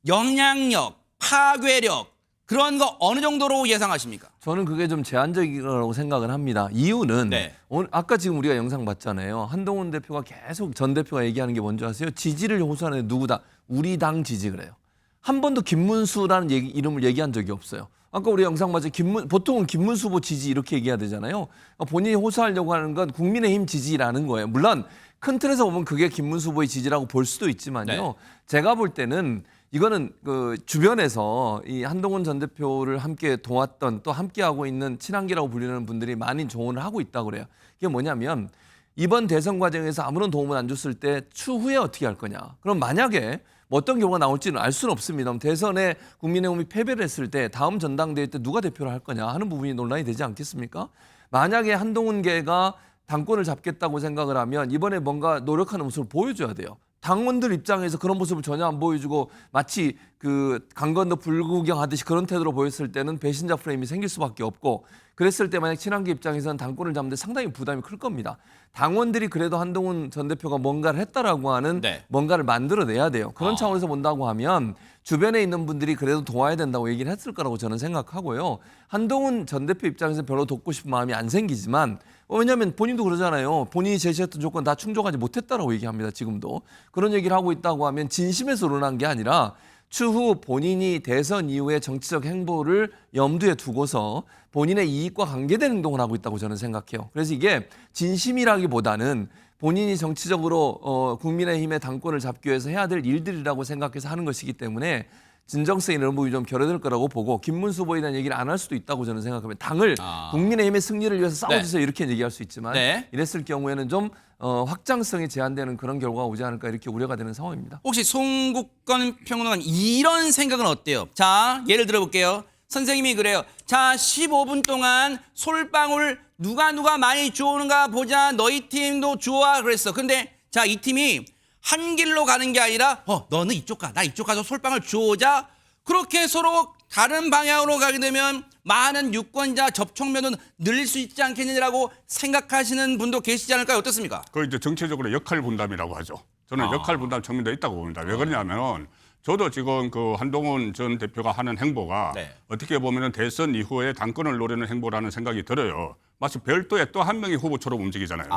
영향력, 파괴력 그런 거 어느 정도로 예상하십니까? 저는 그게 좀 제한적이라고 생각을 합니다. 이유는 오늘 아까 지금 우리가 영상 봤잖아요. 한동훈 대표가 계속 전 대표가 얘기하는 게 뭔지 아세요? 지지를 호소하는 누구다? 우리 당 지지 그래요. 한 번도 김문수라는 이름을 얘기한 적이 없어요. 아까 우리 영상 봤죠? 보통은 김문수 후보 지지 이렇게 얘기해야 되잖아요. 본인이 호소하려고 하는 건 국민의힘 지지라는 거예요. 물론 큰 틀에서 보면 그게 김문수 후보의 지지라고 볼 수도 있지만요. 제가 볼 때는 이거는 그 주변에서 이 한동훈 전 대표를 함께 도왔던 또 함께하고 있는 친한계라고 불리는 분들이 많이 조언을 하고 있다고 그래요. 이게 뭐냐면 이번 대선 과정에서 아무런 도움을 안 줬을 때 추후에 어떻게 할 거냐. 그럼 만약에 뭐 어떤 결과가 나올지는 알 수는 없습니다. 대선에 국민의힘이 패배를 했을 때 다음 전당대회 때 누가 대표를 할 거냐 하는 부분이 논란이 되지 않겠습니까? 만약에 한동훈계가 당권을 잡겠다고 생각을 하면 이번에 뭔가 노력하는 모습을 보여줘야 돼요. 당원들 입장에서 그런 모습을 전혀 안 보여주고 마치 그 강건도 불구경하듯이 그런 태도로 보였을 때는 배신자 프레임이 생길 수밖에 없고, 그랬을 때 만약 친한계 입장에서는 당권을 잡는데 상당히 부담이 클 겁니다. 당원들이 그래도 한동훈 전 대표가 뭔가를 했다라고 하는 뭔가를 만들어내야 돼요. 그런 차원에서 본다고 하면 주변에 있는 분들이 그래도 도와야 된다고 얘기를 했을 거라고 저는 생각하고요. 한동훈 전 대표 입장에서 별로 돕고 싶은 마음이 안 생기지만, 왜냐하면 본인도 그러잖아요. 본인이 제시했던 조건 다 충족하지 못했다라고 얘기합니다. 지금도. 그런 얘기를 하고 있다고 하면 진심에서 우러난 게 아니라 추후 본인이 대선 이후의 정치적 행보를 염두에 두고서 본인의 이익과 관계된 행동을 하고 있다고 저는 생각해요. 그래서 이게 진심이라기보다는 본인이 정치적으로 국민의힘의 당권을 잡기 위해서 해야 될 일들이라고 생각해서 하는 것이기 때문에 진정성 이런 부분이 좀 결여될 거라고 보고, 김문수 후보에 대한 얘기를 안 할 수도 있다고 저는 생각합니다. 당을 국민의힘의 승리를 위해서 싸워주세요 이렇게 얘기할 수 있지만 이랬을 경우에는 좀 확장성이 제한되는 그런 결과가 오지 않을까 이렇게 우려가 되는 상황입니다. 혹시 송국건 평론가님 이런 생각은 어때요? 자, 예를 들어볼게요. 선생님이 그래요. 자, 15분 동안 솔방울 누가 많이 주오는가 보자. 너희 팀도 주워 그랬어. 근데 자, 이 팀이 한 길로 가는 게 아니라 너는 이쪽 가, 나 이쪽 가서 솔방울 주워오자. 그렇게 서로 다른 방향으로 가게 되면 많은 유권자 접촉면은 늘릴 수 있지 않겠느냐라고 생각하시는 분도 계시지 않을까요? 어떻습니까? 그 이제 정치적으로 역할 분담이라고 하죠. 저는 역할 분담 측면도 있다고 봅니다. 왜 그러냐면 저도 지금 그 한동훈 전 대표가 하는 행보가 어떻게 보면은 대선 이후에 당권을 노리는 행보라는 생각이 들어요. 마치 별도의 또 한 명의 후보처럼 움직이잖아요.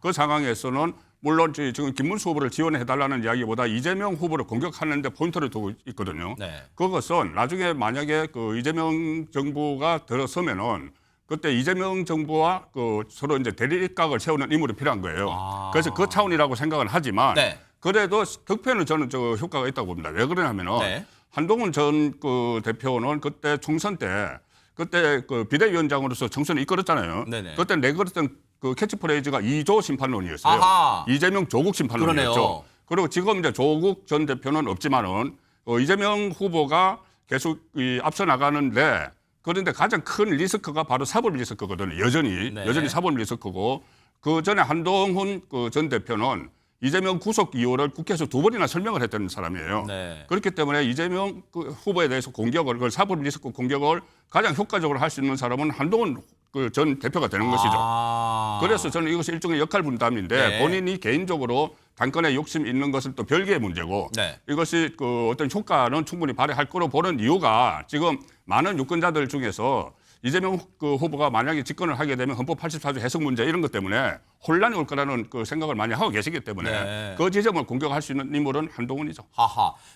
그 상황에서는 물론 지금 김문수 후보를 지원해달라는 이야기보다 이재명 후보를 공격하는 데 포인트를 두고 있거든요. 그것은 나중에 만약에 그 이재명 정부가 들어서면은 그때 이재명 정부와 그 서로 이제 대립각을 세우는 인물이 필요한 거예요. 그래서 그 차원이라고 생각은 하지만 그래도 득표는 저는 저 효과가 있다고 봅니다. 왜 그러냐면은 한동훈 전 그 대표는 그때 총선 때 그때 그 비대위원장으로서 총선을 이끌었잖아요. 그때 내걸었던 그 캐치프레이즈가 이조 심판론이었어요. 이재명 조국 심판론이었죠. 그리고 지금 이제 조국 전 대표는 없지만은 이재명 후보가 계속 앞서 나가는데, 그런데 가장 큰 리스크가 바로 사법 리스크거든요. 여전히 사법 리스크고, 그 전에 한동훈 그 전 대표는 이재명 구속 이유를 국회에서 2번이나 설명을 했던 사람이에요. 그렇기 때문에 이재명 그 후보에 대해서 공격을, 그 사법 리스크 공격을 가장 효과적으로 할 수 있는 사람은 한동훈 그 전 대표가 되는 것이죠. 그래서 저는 이것이 일종의 역할 분담인데 본인이 개인적으로 당권에 욕심 있는 것은 또 별개의 문제고 이것이 그 어떤 효과는 충분히 발휘할 거로 보는 이유가, 지금 많은 유권자들 중에서 이재명 그 후보가 만약에 집권을 하게 되면 헌법 84조 해석 문제 이런 것 때문에 혼란이 올 거라는 그 생각을 많이 하고 계시기 때문에 그 지점을 공격할 수 있는 인물은 한동훈이죠.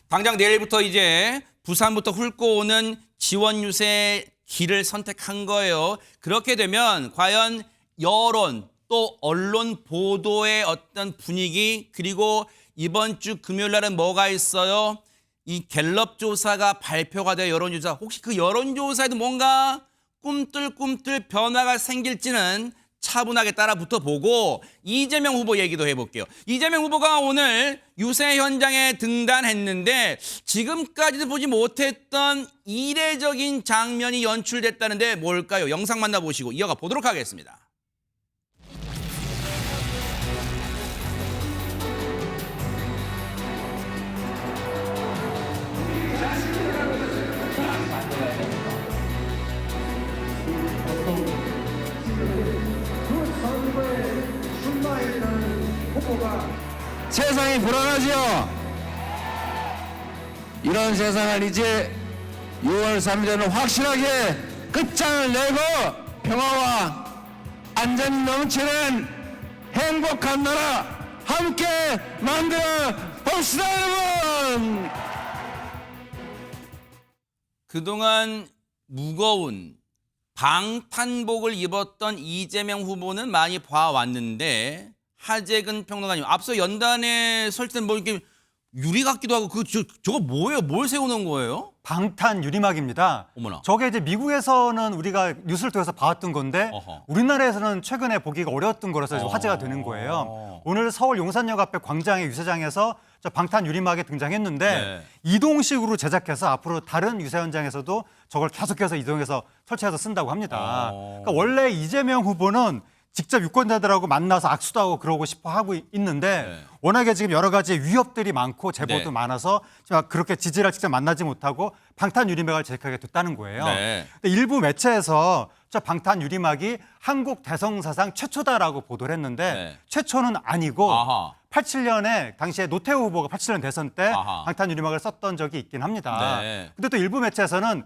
당장 내일부터 이제 부산부터 훑고 오는 지원 유세 길을 선택한 거예요. 그렇게 되면 과연 여론 또 언론 보도의 어떤 분위기, 그리고 이번 주 금요일 날은 뭐가 있어요? 이 갤럽 조사가 발표가 돼요. 여론조사. 혹시 그 여론조사에도 뭔가 꿈틀꿈틀 변화가 생길지는 차분하게 따라 붙어보고 이재명 후보 얘기도 해볼게요. 이재명 후보가 오늘 유세 현장에 등단했는데 지금까지도 보지 못했던 이례적인 장면이 연출됐다는데 뭘까요? 영상 만나보시고 이어가 보도록 하겠습니다. 세상이 불안하죠. 이런 세상을 이제 6월 3일에는 확실하게 끝장을 내고 평화와 안전이 넘치는 행복한 나라 함께 만들어 봅시다, 여러분. 그동안 무거운 방탄복을 입었던 이재명 후보는 많이 봐왔는데, 하재근 평론가님, 앞서 연단에 설 때는 뭐 이렇게 유리 같기도 하고 저거 뭐예요? 뭘 세우는 거예요? 방탄 유리막입니다. 어머나. 저게 이제 미국에서는 우리가 뉴스를 통해서 봐왔던 건데 어허. 우리나라에서는 최근에 보기가 어려웠던 거라서 이제 화제가 되는 거예요. 오늘 서울 용산역 앞에 광장의 유세장에서 저 방탄 유리막이 등장했는데 네. 이동식으로 제작해서 앞으로 다른 유세 현장에서도 저걸 계속해서 이동해서 설치해서 쓴다고 합니다. 그러니까 원래 이재명 후보는 직접 유권자들하고 만나서 악수도 하고 그러고 싶어 하고 있는데 네. 워낙에 지금 여러 가지 위협들이 많고 제보도 네. 많아서 그렇게 지지를 직접 만나지 못하고 방탄 유리막을 제작하게 됐다는 거예요. 네. 근데 일부 매체에서 저 방탄 유리막이 한국 대성 사상 최초다라고 보도를 했는데 네. 최초는 아니고 아하. 87년에 당시에 노태우 후보가 87년 대선 때 아하. 방탄 유리막을 썼던 적이 있긴 합니다. 네. 근데 또 일부 매체에서는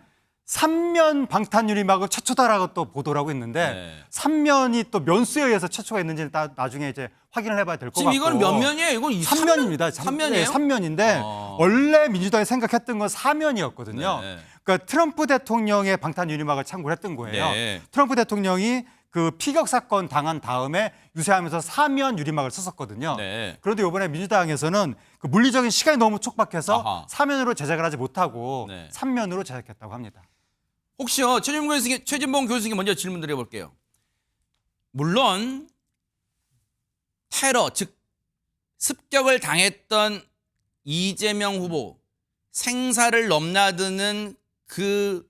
3면 방탄 유리막을 최초다라고 또 보도를 하고 있는데 네. 3면이 또 면수에 의해서 최초가 있는지는 나중에 이제 확인을 해봐야 될 것 같고. 지금 이건 몇 면이에요? 이건 3면입니다. 3면이에요? 3면인데 원래 민주당이 생각했던 건 4면이었거든요. 네. 그러니까 트럼프 대통령의 방탄 유리막을 참고를 했던 거예요. 네. 트럼프 대통령이 그 피격 사건 당한 다음에 유세하면서 4면 유리막을 썼었거든요. 네. 그런데 이번에 민주당에서는 그 물리적인 시간이 너무 촉박해서 아하. 4면으로 제작을 하지 못하고 네. 3면으로 제작했다고 합니다. 혹시요 최진봉 교수님께 먼저 질문 드려볼게요. 물론 테러 즉 습격을 당했던 이재명 후보 생사를 넘나드는 그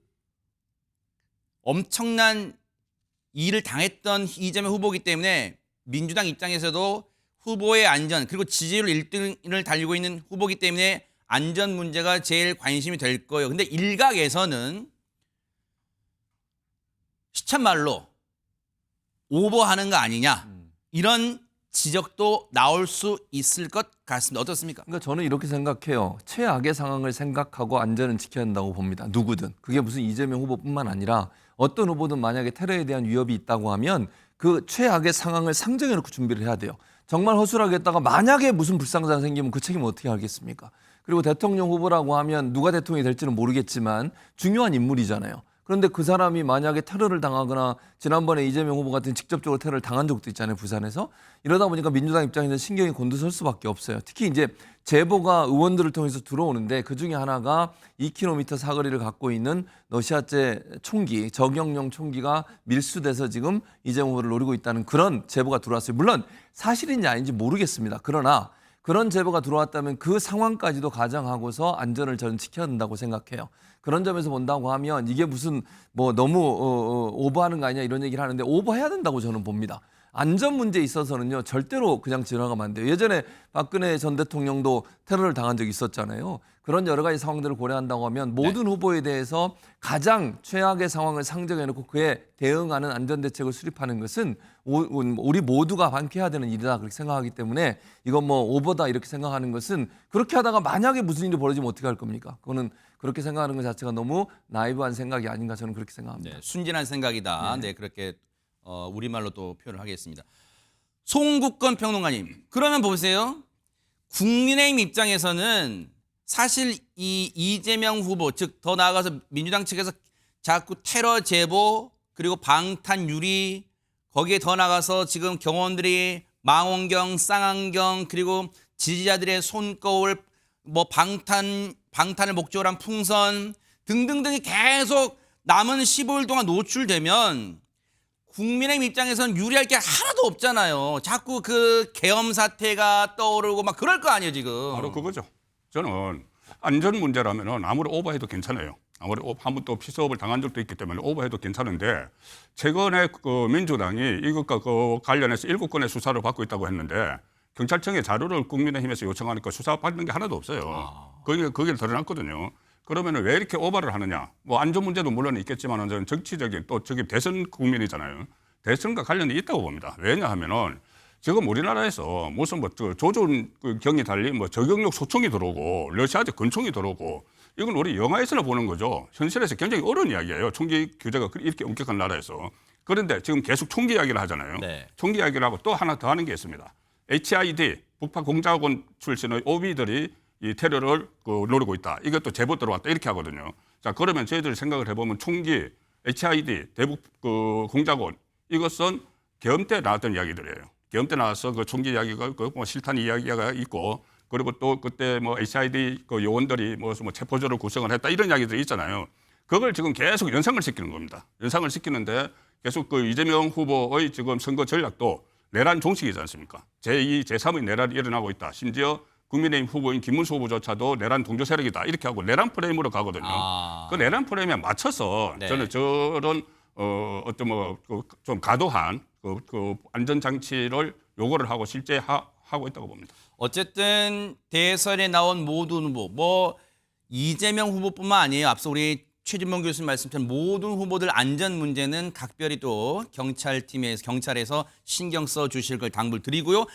엄청난 일을 당했던 이재명 후보이기 때문에 민주당 입장에서도 후보의 안전 그리고 지지율 1등을 달리고 있는 후보이기 때문에 안전 문제가 제일 관심이 될 거예요. 근데 일각에서는 시참말로 오버하는 거 아니냐 이런 지적도 나올 수 있을 것 같습니다. 어떻습니까? 그러니까 저는 이렇게 생각해요. 최악의 상황을 생각하고 안전은 지켜야 한다고 봅니다. 누구든. 그게 무슨 이재명 후보뿐만 아니라 어떤 후보든 만약에 테러에 대한 위협이 있다고 하면 그 최악의 상황을 상정해놓고 준비를 해야 돼요. 정말 허술하게 했다가 만약에 무슨 불상사가 생기면 그 책임을 어떻게 알겠습니까? 그리고 대통령 후보라고 하면 누가 대통령이 될지는 모르겠지만 중요한 인물이잖아요. 그런데 그 사람이 만약에 테러를 당하거나 지난번에 이재명 후보 같은 직접적으로 테러를 당한 적도 있잖아요. 부산에서. 이러다 보니까 민주당 입장에서 신경이 곤두설 수밖에 없어요. 특히 이제 제보가 의원들을 통해서 들어오는데 그중에 하나가 2km 사거리를 갖고 있는 러시아제 총기, 저격용 총기가 밀수돼서 지금 이재명 후보를 노리고 있다는 그런 제보가 들어왔어요. 물론 사실인지 아닌지 모르겠습니다. 그러나 그런 제보가 들어왔다면 그 상황까지도 가정하고서 안전을 저는 지켜야 된다고 생각해요. 그런 점에서 본다고 하면 이게 무슨 뭐 너무 오버하는 거 아니냐 이런 얘기를 하는데 오버해야 된다고 저는 봅니다. 안전 문제에 있어서는요 절대로 그냥 지나가면 안 돼요. 예전에 박근혜 전 대통령도 테러를 당한 적이 있었잖아요. 그런 여러 가지 상황들을 고려한다고 하면 모든 후보에 대해서 가장 최악의 상황을 상정해놓고 그에 대응하는 안전대책을 수립하는 것은 우리 모두가 반겨야 되는 일이다 그렇게 생각하기 때문에 이건 뭐 오버다 이렇게 생각하는 것은 그렇게 하다가 만약에 무슨 일이 벌어지면 어떻게 할 겁니까? 그거는 그렇게 생각하는 것 자체가 너무 나이브한 생각이 아닌가 저는 그렇게 생각합니다. 네, 순진한 생각이다. 네, 그렇게 우리말로 또 표현을 하겠습니다. 송국건 평론가님, 그러면 보세요. 국민의힘 입장에서는 사실 이 이재명 후보, 즉 더 나아가서 민주당 측에서 자꾸 테러 제보 그리고 방탄 유리 거기에 더 나가서 지금 경호원들이 망원경, 쌍안경 그리고 지지자들의 손거울 뭐 방탄을 목적으로 한 풍선 등등등이 계속 남은 15일 동안 노출되면 국민의힘 입장에서는 유리할 게 하나도 없잖아요. 자꾸 그 계엄 사태가 떠오르고 막 그럴 거 아니에요, 지금. 바로 그거죠. 저는 안전 문제라면은 아무리 오버해도 괜찮아요. 아무리 한번 또 피서업을 당한 적도 있기 때문에 오버해도 괜찮은데 최근에 그 민주당이 이것과 그 관련해서 7건의 수사를 받고 있다고 했는데 경찰청에 자료를 국민의힘에서 요청하니까 수사받는 게 하나도 없어요. 거기에 드러났거든요. 그러면 왜 이렇게 오버를 하느냐. 뭐 안전 문제도 물론 있겠지만 저는 정치적인 또 저기 대선 국민이잖아요. 대선과 관련이 있다고 봅니다. 왜냐하면은 지금 우리나라에서 무슨 뭐 조준 경이 달린 뭐 저격용 소총이 들어오고 러시아제 권총이 들어오고 이건 우리 영화에서나 보는 거죠. 현실에서 굉장히 어려운 이야기예요. 총기 규제가 이렇게 엄격한 나라에서. 그런데 지금 계속 총기 이야기를 하잖아요. 네. 총기 이야기를 하고 또 하나 더 하는 게 있습니다. HID 북파공작원 출신의 오비들이 이 테러를 노리고 있다. 이것도 제보 들어왔다. 이렇게 하거든요. 자, 그러면 저희들이 생각을 해보면 총기, HID, 대북 공작원 이것은 계엄 때 나왔던 이야기들이에요. 계엄 때 나와서 그 총기 이야기가 있고 뭐 실탄 이야기가 있고 그리고 또 그때 뭐 HID 그 요원들이 뭐 체포조를 구성을 했다 이런 이야기들이 있잖아요. 그걸 지금 계속 연상을 시키는 겁니다. 연상을 시키는데 계속 그 이재명 후보의 지금 선거 전략도 내란 종식이지 않습니까? 제2, 제3의 내란이 일어나고 있다. 심지어 국민의힘 후보인 김문수 후보조차도 내란 동조 세력이다. 이렇게 하고 내란 프레임으로 가거든요. 그 내란 프레임에 맞춰서 네. 저는 저런 어떤 뭐 좀 과도한 그 안전 장치를 요구를 하고 실제 하고 있다고 봅니다. 어쨌든 대선에 나온 모든 후보, 뭐 이재명 후보뿐만 아니에요. 앞서 우리 최진봉 교수님 말씀처럼 모든 후보들 안전 문제는 각별히 또 경찰에서 신경 써 주실 걸 당부드리고요.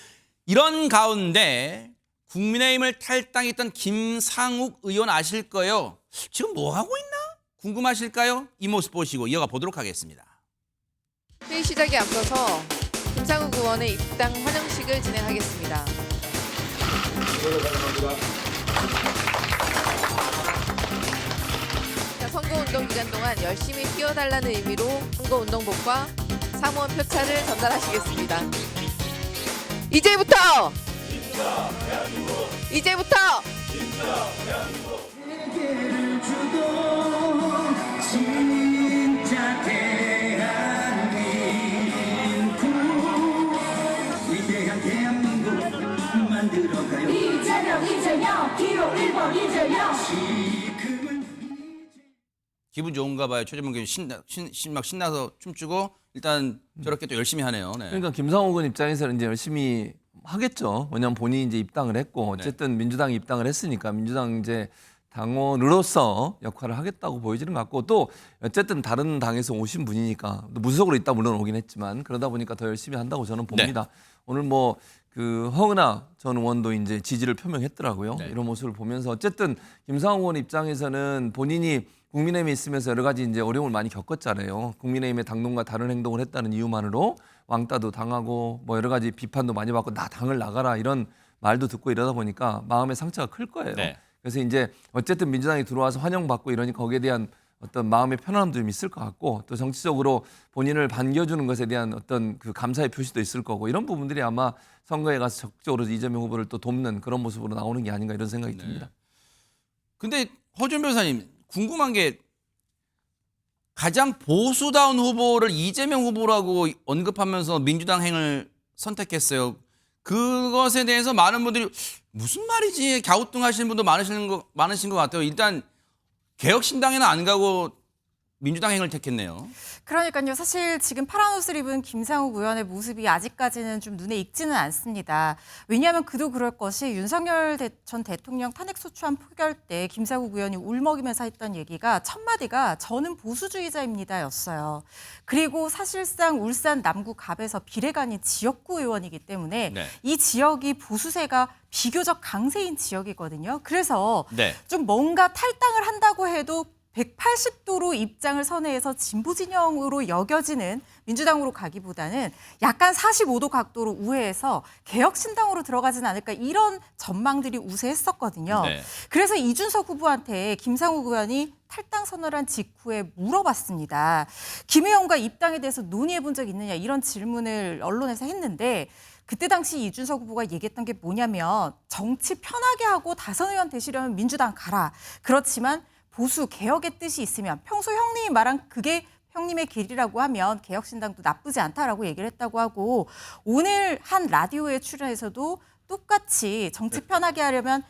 이런 가운데 국민의힘을 탈당했던 김상욱 의원 아실 거예요. 지금 뭐 하고 있나? 궁금하실까요? 이 모습 보시고 이어가 보도록 하겠습니다. 회의 시작에 앞서서 김상욱 의원의 입당 환영식을 진행하겠습니다. 선거운동 기간 동안 열심히 뛰어달라는 의미로 선거운동복과 사무원 표차를 전달하시겠습니다. 이제부터 이재명 기호 1번 이재명. 기분 좋은가 봐요. 최재문 교수님 막 신나서 춤추고 일단 저렇게 또 열심히 하네요. 네. 그러니까 김상욱 의원 입장에서는 이제 열심히 하겠죠. 왜냐하면 본인이 이제 입당을 했고 어쨌든 민주당이 입당을 했으니까 민주당 이제 당원으로서 역할을 하겠다고 보여지는 것 같고 또 어쨌든 다른 당에서 오신 분이니까 무소속으로 있다 물론 오긴 했지만 그러다 보니까 더 열심히 한다고 저는 봅니다. 오늘 뭐 그 허은하 전 의원도 이제 지지를 표명했더라고요. 이런 모습을 보면서 어쨌든 김상욱 의원 입장에서는 본인이 국민의힘에 있으면서 여러 가지 이제 어려움을 많이 겪었잖아요. 국민의힘의 당론과 다른 행동을 했다는 이유만으로 왕따도 당하고 뭐 여러 가지 비판도 많이 받고 나 당을 나가라 이런 말도 듣고 이러다 보니까 마음의 상처가 클 거예요. 그래서 이제 어쨌든 민주당이 들어와서 환영받고 이러니까 거기에 대한 어떤 마음의 편안함도 좀 있을 것 같고 또 정치적으로 본인을 반겨주는 것에 대한 어떤 그 감사의 표시도 있을 거고 이런 부분들이 아마 선거에 가서 적극적으로 이재명 후보를 또 돕는 그런 모습으로 나오는 게 아닌가 이런 생각이 듭니다. 근데 허준 변호사님 궁금한 게 가장 보수다운 후보를 이재명 후보라고 언급하면서 민주당 행을 선택했어요. 그것에 대해서 많은 분들이 무슨 말이지 갸우뚱하시는 분도 많으신 것 같아요. 일단 개혁신당에는 안 가고 민주당 행을 택했네요. 그러니까요. 사실 지금 파란 옷을 입은 김상욱 의원의 모습이 아직까지는 좀 눈에 익지는 않습니다. 왜냐하면 그도 그럴 것이 윤석열 전 대통령 탄핵소추안 포결 때 김상욱 의원이 울먹이면서 했던 얘기가 첫 마디가 저는 보수주의자입니다였어요. 그리고 사실상 울산 남구 갑에서 비례관이 지역구 의원이기 때문에 이 지역이 보수세가 비교적 강세인 지역이거든요. 그래서 좀 뭔가 탈당을 한다고 해도 180도로 입장을 선회해서 진보 진영으로 여겨지는 민주당으로 가기보다는 약간 45도 각도로 우회해서 개혁신당으로 들어가진 않을까 이런 전망들이 우세했었거든요. 그래서 이준석 후보한테 김상욱 의원이 탈당 선언을 한 직후에 물어봤습니다. 김 의원과 입당에 대해서 논의해 본 적 있느냐 이런 질문을 언론에서 했는데 그때 당시 이준석 후보가 얘기했던 게 뭐냐면 정치 편하게 하고 다선 의원 되시려면 민주당 가라. 그렇지만 보수 개혁의 뜻이 있으면 평소 형님이 말한 그게 형님의 길이라고 하면 개혁신당도 나쁘지 않다라고 얘기를 했다고 하고 오늘 한 라디오에 출연해서도 똑같이 정치 편하게 하려면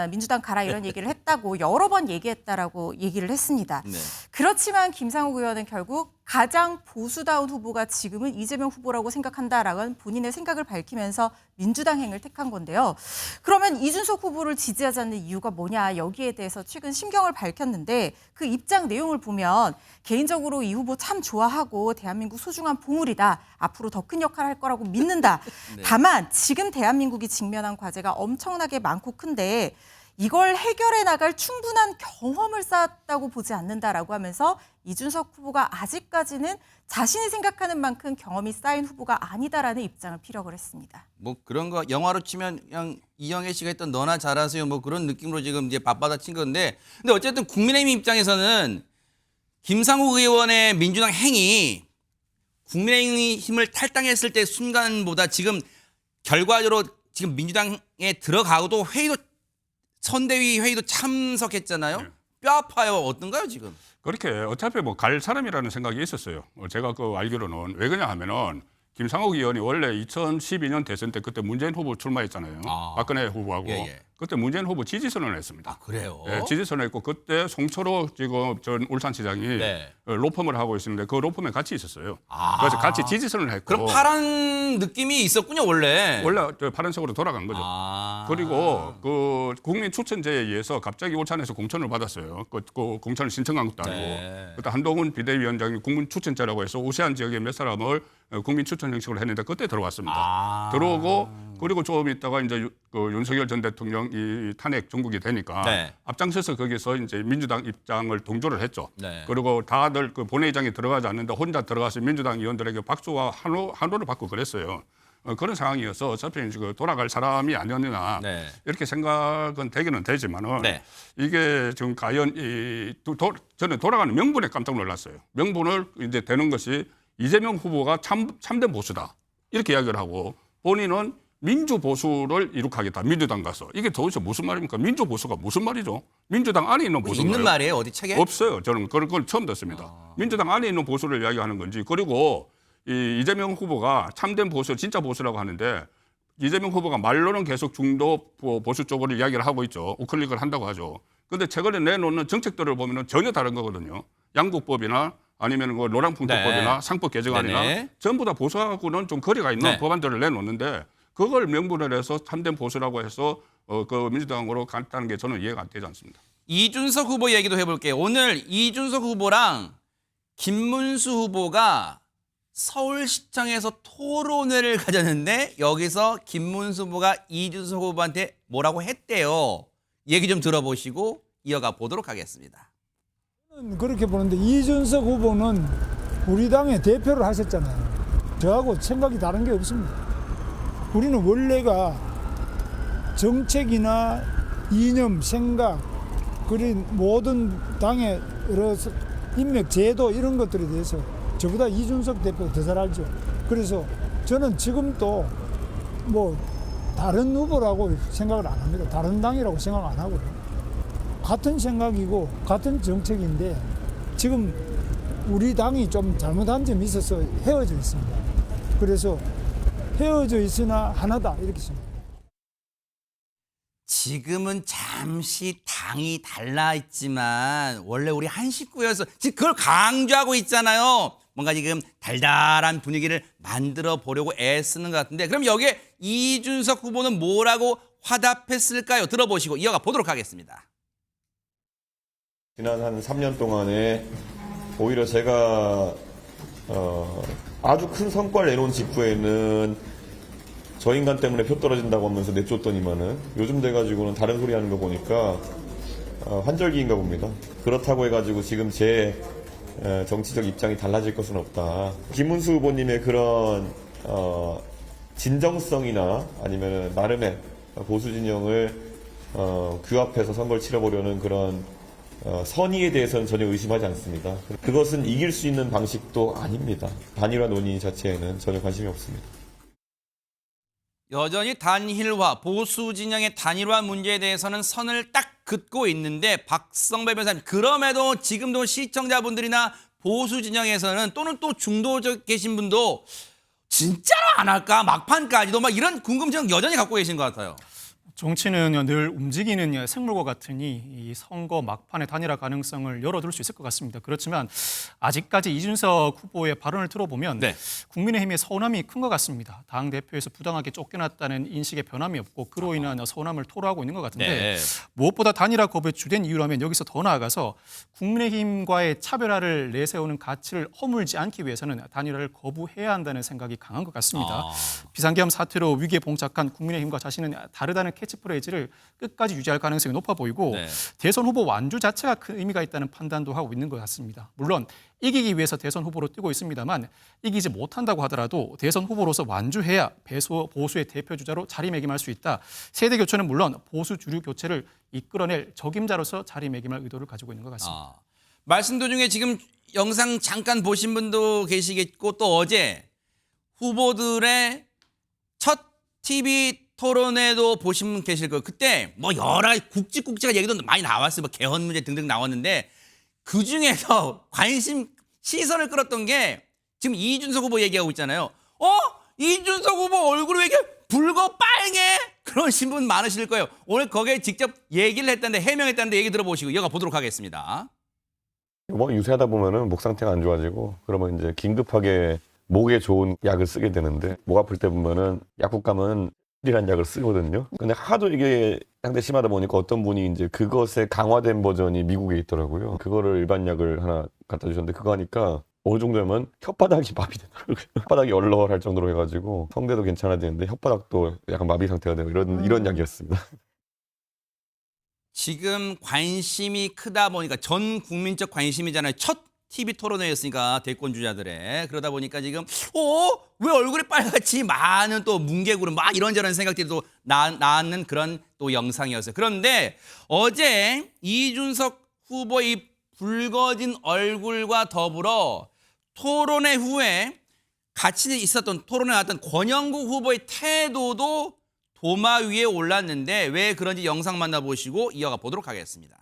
민주당 가라 이런 얘기를 했다고 여러 번 얘기했다라고 얘기를 했습니다. 그렇지만 김상욱 의원은 결국 가장 보수다운 후보가 지금은 이재명 후보라고 생각한다라는 본인의 생각을 밝히면서 민주당 행을 택한 건데요. 그러면 이준석 후보를 지지하지 않는 이유가 뭐냐 여기에 대해서 최근 심경을 밝혔는데 그 입장 내용을 보면 개인적으로 이 후보 참 좋아하고 대한민국 소중한 보물이다. 앞으로 더 큰 역할을 할 거라고 믿는다. 다만 지금 대한민국이 직면한 과제가 엄청나게 많고 큰데 이걸 해결해 나갈 충분한 경험을 쌓았다고 보지 않는다라고 하면서 이준석 후보가 아직까지는 자신이 생각하는 만큼 경험이 쌓인 후보가 아니다라는 입장을 피력을 했습니다. 뭐 그런 거 영화로 치면 그냥 이영애 씨가 했던 너나 잘하세요 뭐 그런 느낌으로 지금 이제 맞받아친 건데 근데 어쨌든 국민의힘 입장에서는 김상욱 의원의 민주당 행위 국민의힘을 탈당했을 때 순간보다 지금 결과적으로 지금 민주당에 들어가고도 회의도 선대위 회의도 참석했잖아요. 뼈 아파요. 어떤가요 지금? 그렇게 어차피 뭐 갈 사람이라는 생각이 있었어요. 제가 그 알기로는 왜 그러냐 하면은 김상욱 의원이 원래 2012년 대선 때 그때 문재인 후보 출마했잖아요. 박근혜 후보하고. 예. 그때 문재인 후보 지지선언을 했습니다. 그래요? 예, 지지선언을 했고 그때 송철호 지금 전 울산시장이 네. 로펌을 하고 있었는데 그 로펌에 같이 있었어요. 그래서 같이 지지선언을 했고. 그럼 파란 느낌이 있었군요 원래. 원래 저 파란색으로 돌아간 거죠. 그리고 그 국민 추천제에 의해서 갑자기 울산에서 공천을 받았어요. 그 공천을 신청한 것도 아니고. 네. 그때 한동훈 비대위원장이 국민 추천제라고 해서 오세안 지역의 몇 사람을 국민 추천 형식으로 했는데 그때 들어왔습니다. 들어오고 그리고 좀 있다가 이제 그 윤석열 전 대통령 이 탄핵 정국이 되니까 네. 앞장서서 거기서 이제 민주당 입장을 동조를 했죠. 네. 그리고 다들 그 본회의장에 들어가지 않는데 혼자 들어가서 민주당 의원들에게 박수와 한호를 받고 그랬어요. 그런 상황이어서 어차피 그 돌아갈 사람이 아니었느냐 네. 이렇게 생각은 되기는 되지만은 네. 이게 지금 과연 저는 돌아가는 명분에 깜짝 놀랐어요. 명분을 이제 되는 것이 이재명 후보가 참된 보수다 이렇게 이야기를 하고 본인은 민주 보수를 이룩하겠다. 민주당 가서 이게 도대체 무슨 말입니까? 민주 보수가 무슨 말이죠? 민주당 안에 있는 보수인가요? 있는 말이에요 어디 책에? 없어요. 저는 그런 걸 처음 듣습니다. 민주당 안에 있는 보수를 이야기하는 건지 그리고 이재명 후보가 참된 보수, 진짜 보수라고 하는데 이재명 후보가 말로는 계속 중도 보수 쪽으로 이야기를 하고 있죠. 우클릭을 한다고 하죠. 그런데 최근에 내놓는 정책들을 보면 전혀 다른 거거든요. 양국법이나 아니면 그 노란풍토법이나 네. 상법 개정안이나 네네. 전부 다 보수하고는 좀 거리가 있는 네. 법안들을 내놓는데 그걸 명분을 해서 참된 보수라고 해서 그 민주당으로 갔다는 게 저는 이해가 안 되지 않습니다. 이준석 후보 얘기도 해볼게요. 오늘 이준석 후보랑 김문수 후보가 서울시청에서 토론회를 가졌는데 여기서 김문수 후보가 이준석 후보한테 뭐라고 했대요. 얘기 좀 들어보시고 이어가 보도록 하겠습니다. 그렇게 보는데 이준석 후보는 우리 당의 대표를 하셨잖아요. 저하고 생각이 다른 게 없습니다. 우리는 원래가 정책이나 이념, 생각, 그린 모든 당의 여러 인맥, 제도 이런 것들에 대해서 저보다 이준석 대표가 더 잘 알죠. 그래서 저는 지금도 뭐 다른 후보라고 생각을 안 합니다. 다른 당이라고 생각 안 하고요. 같은 생각이고 같은 정책인데 지금 우리 당이 좀 잘못한 점이 있어서 헤어져 있습니다. 그래서 헤어져 있으나 하나다 이렇게 생각합니다. 지금은 잠시 당이 달라 있지만 원래 우리 한 식구여서 지금 그걸 강조하고 있잖아요. 뭔가 지금 달달한 분위기를 만들어 보려고 애쓰는 것 같은데 그럼 여기에 이준석 후보는 뭐라고 화답했을까요? 들어보시고 이어가 보도록 하겠습니다. 지난 한 3년 동안에 오히려 제가 아주 큰 성과를 내놓은 직후에는 저 인간 때문에 표 떨어진다고 하면서 내쫓더니만은 요즘 돼가지고는 다른 소리 하는 거 보니까 환절기인가 봅니다. 그렇다고 해가지고 지금 제 정치적 입장이 달라질 것은 없다. 김문수 후보님의 그런 진정성이나 아니면 나름의 보수 진영을 규합해서 선거를 치러보려는 그런 선의에 대해서는 전혀 의심하지 않습니다. 그것은 이길 수 있는 방식도 아닙니다. 단일화 논의 자체에는 전혀 관심이 없습니다. 여전히 단일화, 보수 진영의 단일화 문제에 대해서는 선을 딱 긋고 있는데 박성배 변호사님 그럼에도 지금도 시청자분들이나 보수 진영에서는 또는 또 중도적 계신 분도 진짜로 안 할까 막판까지도 막 이런 궁금증 여전히 갖고 계신 것 같아요. 정치는 늘 움직이는 생물과 같으니 이 선거 막판의 단일화 가능성을 열어둘 수 있을 것 같습니다. 그렇지만 아직까지 이준석 후보의 발언을 들어보면 네. 국민의힘의 서운함이 큰 것 같습니다. 당대표에서 부당하게 쫓겨났다는 인식의 변함이 없고 그로 인한 서운함을 토로하고 있는 것 같은데 네. 무엇보다 단일화 거부의 주된 이유라면 여기서 더 나아가서 국민의힘과의 차별화를 내세우는 가치를 허물지 않기 위해서는 단일화를 거부해야 한다는 생각이 강한 것 같습니다. 비상계엄 사태로 위기에 봉착한 국민의힘과 자신은 다르다는 캐치프레이즈를 끝까지 유지할 가능성이 높아 보이고 네. 대선 후보 완주 자체가 큰 의미가 있다는 판단도 하고 있는 것 같습니다. 물론 이기기 위해서 대선 후보로 뛰고 있습니다만 이기지 못한다고 하더라도 대선 후보로서 완주해야 보수의 대표주자로 자리매김할 수 있다. 세대 교체는 물론 보수 주류 교체를 이끌어낼 적임자로서 자리매김할 의도를 가지고 있는 것 같습니다. 말씀 도중에 지금 영상 잠깐 보신 분도 계시겠고 또 어제 후보들의 첫 TV 토론회도 보신 분 계실 거예요. 그때 뭐 여러 가지 국지가 얘기도 많이 나왔어요. 뭐 개헌 문제 등등 나왔는데 그 중에서 관심 시선을 끌었던 게 지금 이준석 후보 얘기하고 있잖아요. 이준석 후보 얼굴이 왜 이렇게 붉어 빨개? 그러신 분 많으실 거예요. 오늘 거기에 직접 얘기를 했다는데 해명했다는데 얘기 들어보시고 이어가 보도록 하겠습니다. 뭐 유세하다 보면은 목 상태가 안 좋아지고 그러면 이제 긴급하게 목에 좋은 약을 쓰게 되는데 목 아플 때 보면은 약국 가면 이란 약을 쓰거든요. 근데 하도 이게 상당히 심하다 보니까 어떤 분이 이제 그것의 강화된 버전이 미국에 있더라고요. 그거를 일반 약을 하나 갖다 주셨는데 그거 하니까 어느 정도면 혓바닥이 마비 되더라고요. 혓바닥이 얼얼할 정도로 해가지고 성대도 괜찮아지는데 혓바닥도 약간 마비 상태가 되고 이런 약이었습니다. 지금 관심이 크다 보니까 전 국민적 관심이잖아요. 첫 TV 토론회였으니까 대권 주자들의 그러다 보니까 지금 왜 얼굴이 빨갛지 많은 또 뭉개구름 막 이런저런 생각들이 또 나는 그런 또 영상이었어요. 그런데 어제 이준석 후보의 이 붉어진 얼굴과 더불어 토론회 후에 같이 있었던 토론회 나왔던 권영국 후보의 태도도 도마 위에 올랐는데 왜 그런지 영상 만나보시고 이어가 보도록 하겠습니다.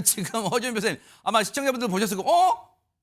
지금 허준 변호사님 아마 시청자분들 보셨을 거고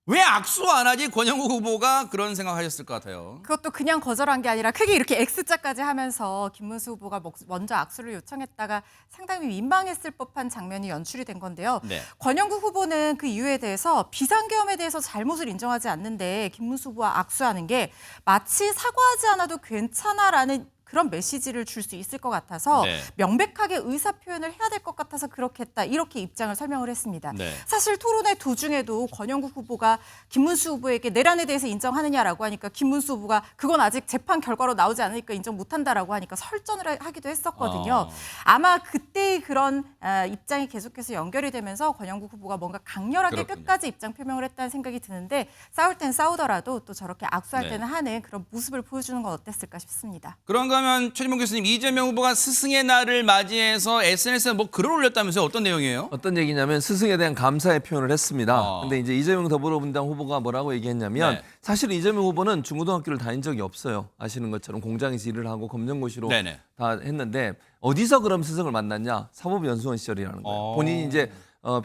왜 악수 안 하지? 권영국 후보가 그런 생각하셨을 것 같아요. 그것도 그냥 거절한 게 아니라 크게 이렇게 X자까지 하면서 김문수 후보가 먼저 악수를 요청했다가 상당히 민망했을 법한 장면이 연출이 된 건데요. 네. 권영국 후보는 그 이유에 대해서 비상계엄에 대해서 잘못을 인정하지 않는데 김문수 후보와 악수하는 게 마치 사과하지 않아도 괜찮아라는 그런 메시지를 줄 수 있을 것 같아서 네. 명백하게 의사 표현을 해야 될 것 같아서 그렇게 했다. 이렇게 입장을 설명을 했습니다. 네. 사실 토론회 도중에도 권영국 후보가 김문수 후보에게 내란에 대해서 인정하느냐라고 하니까 김문수 후보가 그건 아직 재판 결과로 나오지 않으니까 인정 못한다라고 하니까 설전을 하기도 했었거든요. 아마 그때의 그런 입장이 계속해서 연결이 되면서 권영국 후보가 뭔가 강렬하게 그렇군요. 끝까지 입장 표명을 했다는 생각이 드는데 싸울 땐 싸우더라도 또 저렇게 악수할 네. 때는 하는 그런 모습을 보여주는 건 어땠을까 싶습니다. 그런가 하면 최진봉 교수님 이재명 후보가 스승의 날을 맞이해서 SNS에 뭐 글을 올렸다면서요? 어떤 내용이에요? 어떤 얘기냐면 스승에 대한 감사의 표현을 했습니다. 근데 이제 이재명 더불어민주당 후보가 뭐라고 얘기했냐면 네. 사실 이재명 후보는 중고등학교를 다닌 적이 없어요. 아시는 것처럼 공장에서 일을 하고 검정고시로 네네. 다 했는데 어디서 그럼 스승을 만났냐? 사법연수원 시절이라는 거예요. 본인이 이제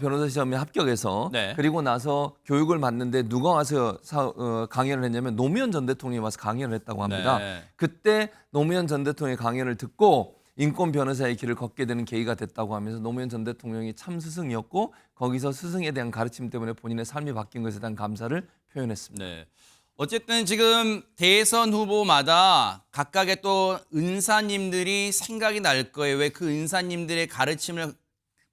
변호사 시험에 합격해서 네. 그리고 나서 교육을 받는데 누가 와서 강연을 했냐면 노무현 전 대통령이 와서 강연을 했다고 합니다. 네. 그때 노무현 전 대통령의 강연을 듣고 인권 변호사의 길을 걷게 되는 계기가 됐다고 하면서 노무현 전 대통령이 참 스승이었고 거기서 스승에 대한 가르침 때문에 본인의 삶이 바뀐 것에 대한 감사를 표현했습니다. 네. 어쨌든 지금 대선 후보마다 각각의 또 은사님들이 생각이 날 거예요. 왜 그 은사님들의 가르침을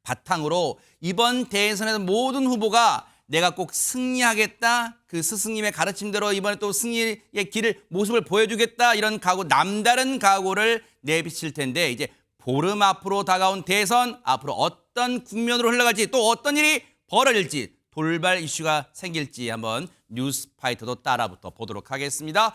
바탕으로 이번 대선에서 모든 후보가 내가 꼭 승리하겠다. 그 스승님의 가르침대로 이번에 또 승리의 길을 모습을 보여주겠다. 이런 각오, 남다른 각오를 내비칠 텐데 이제 보름 앞으로 다가온 대선 앞으로 어떤 국면으로 흘러갈지 또 어떤 일이 벌어질지 돌발 이슈가 생길지 한번 뉴스파이터도 따라붙어 보도록 하겠습니다.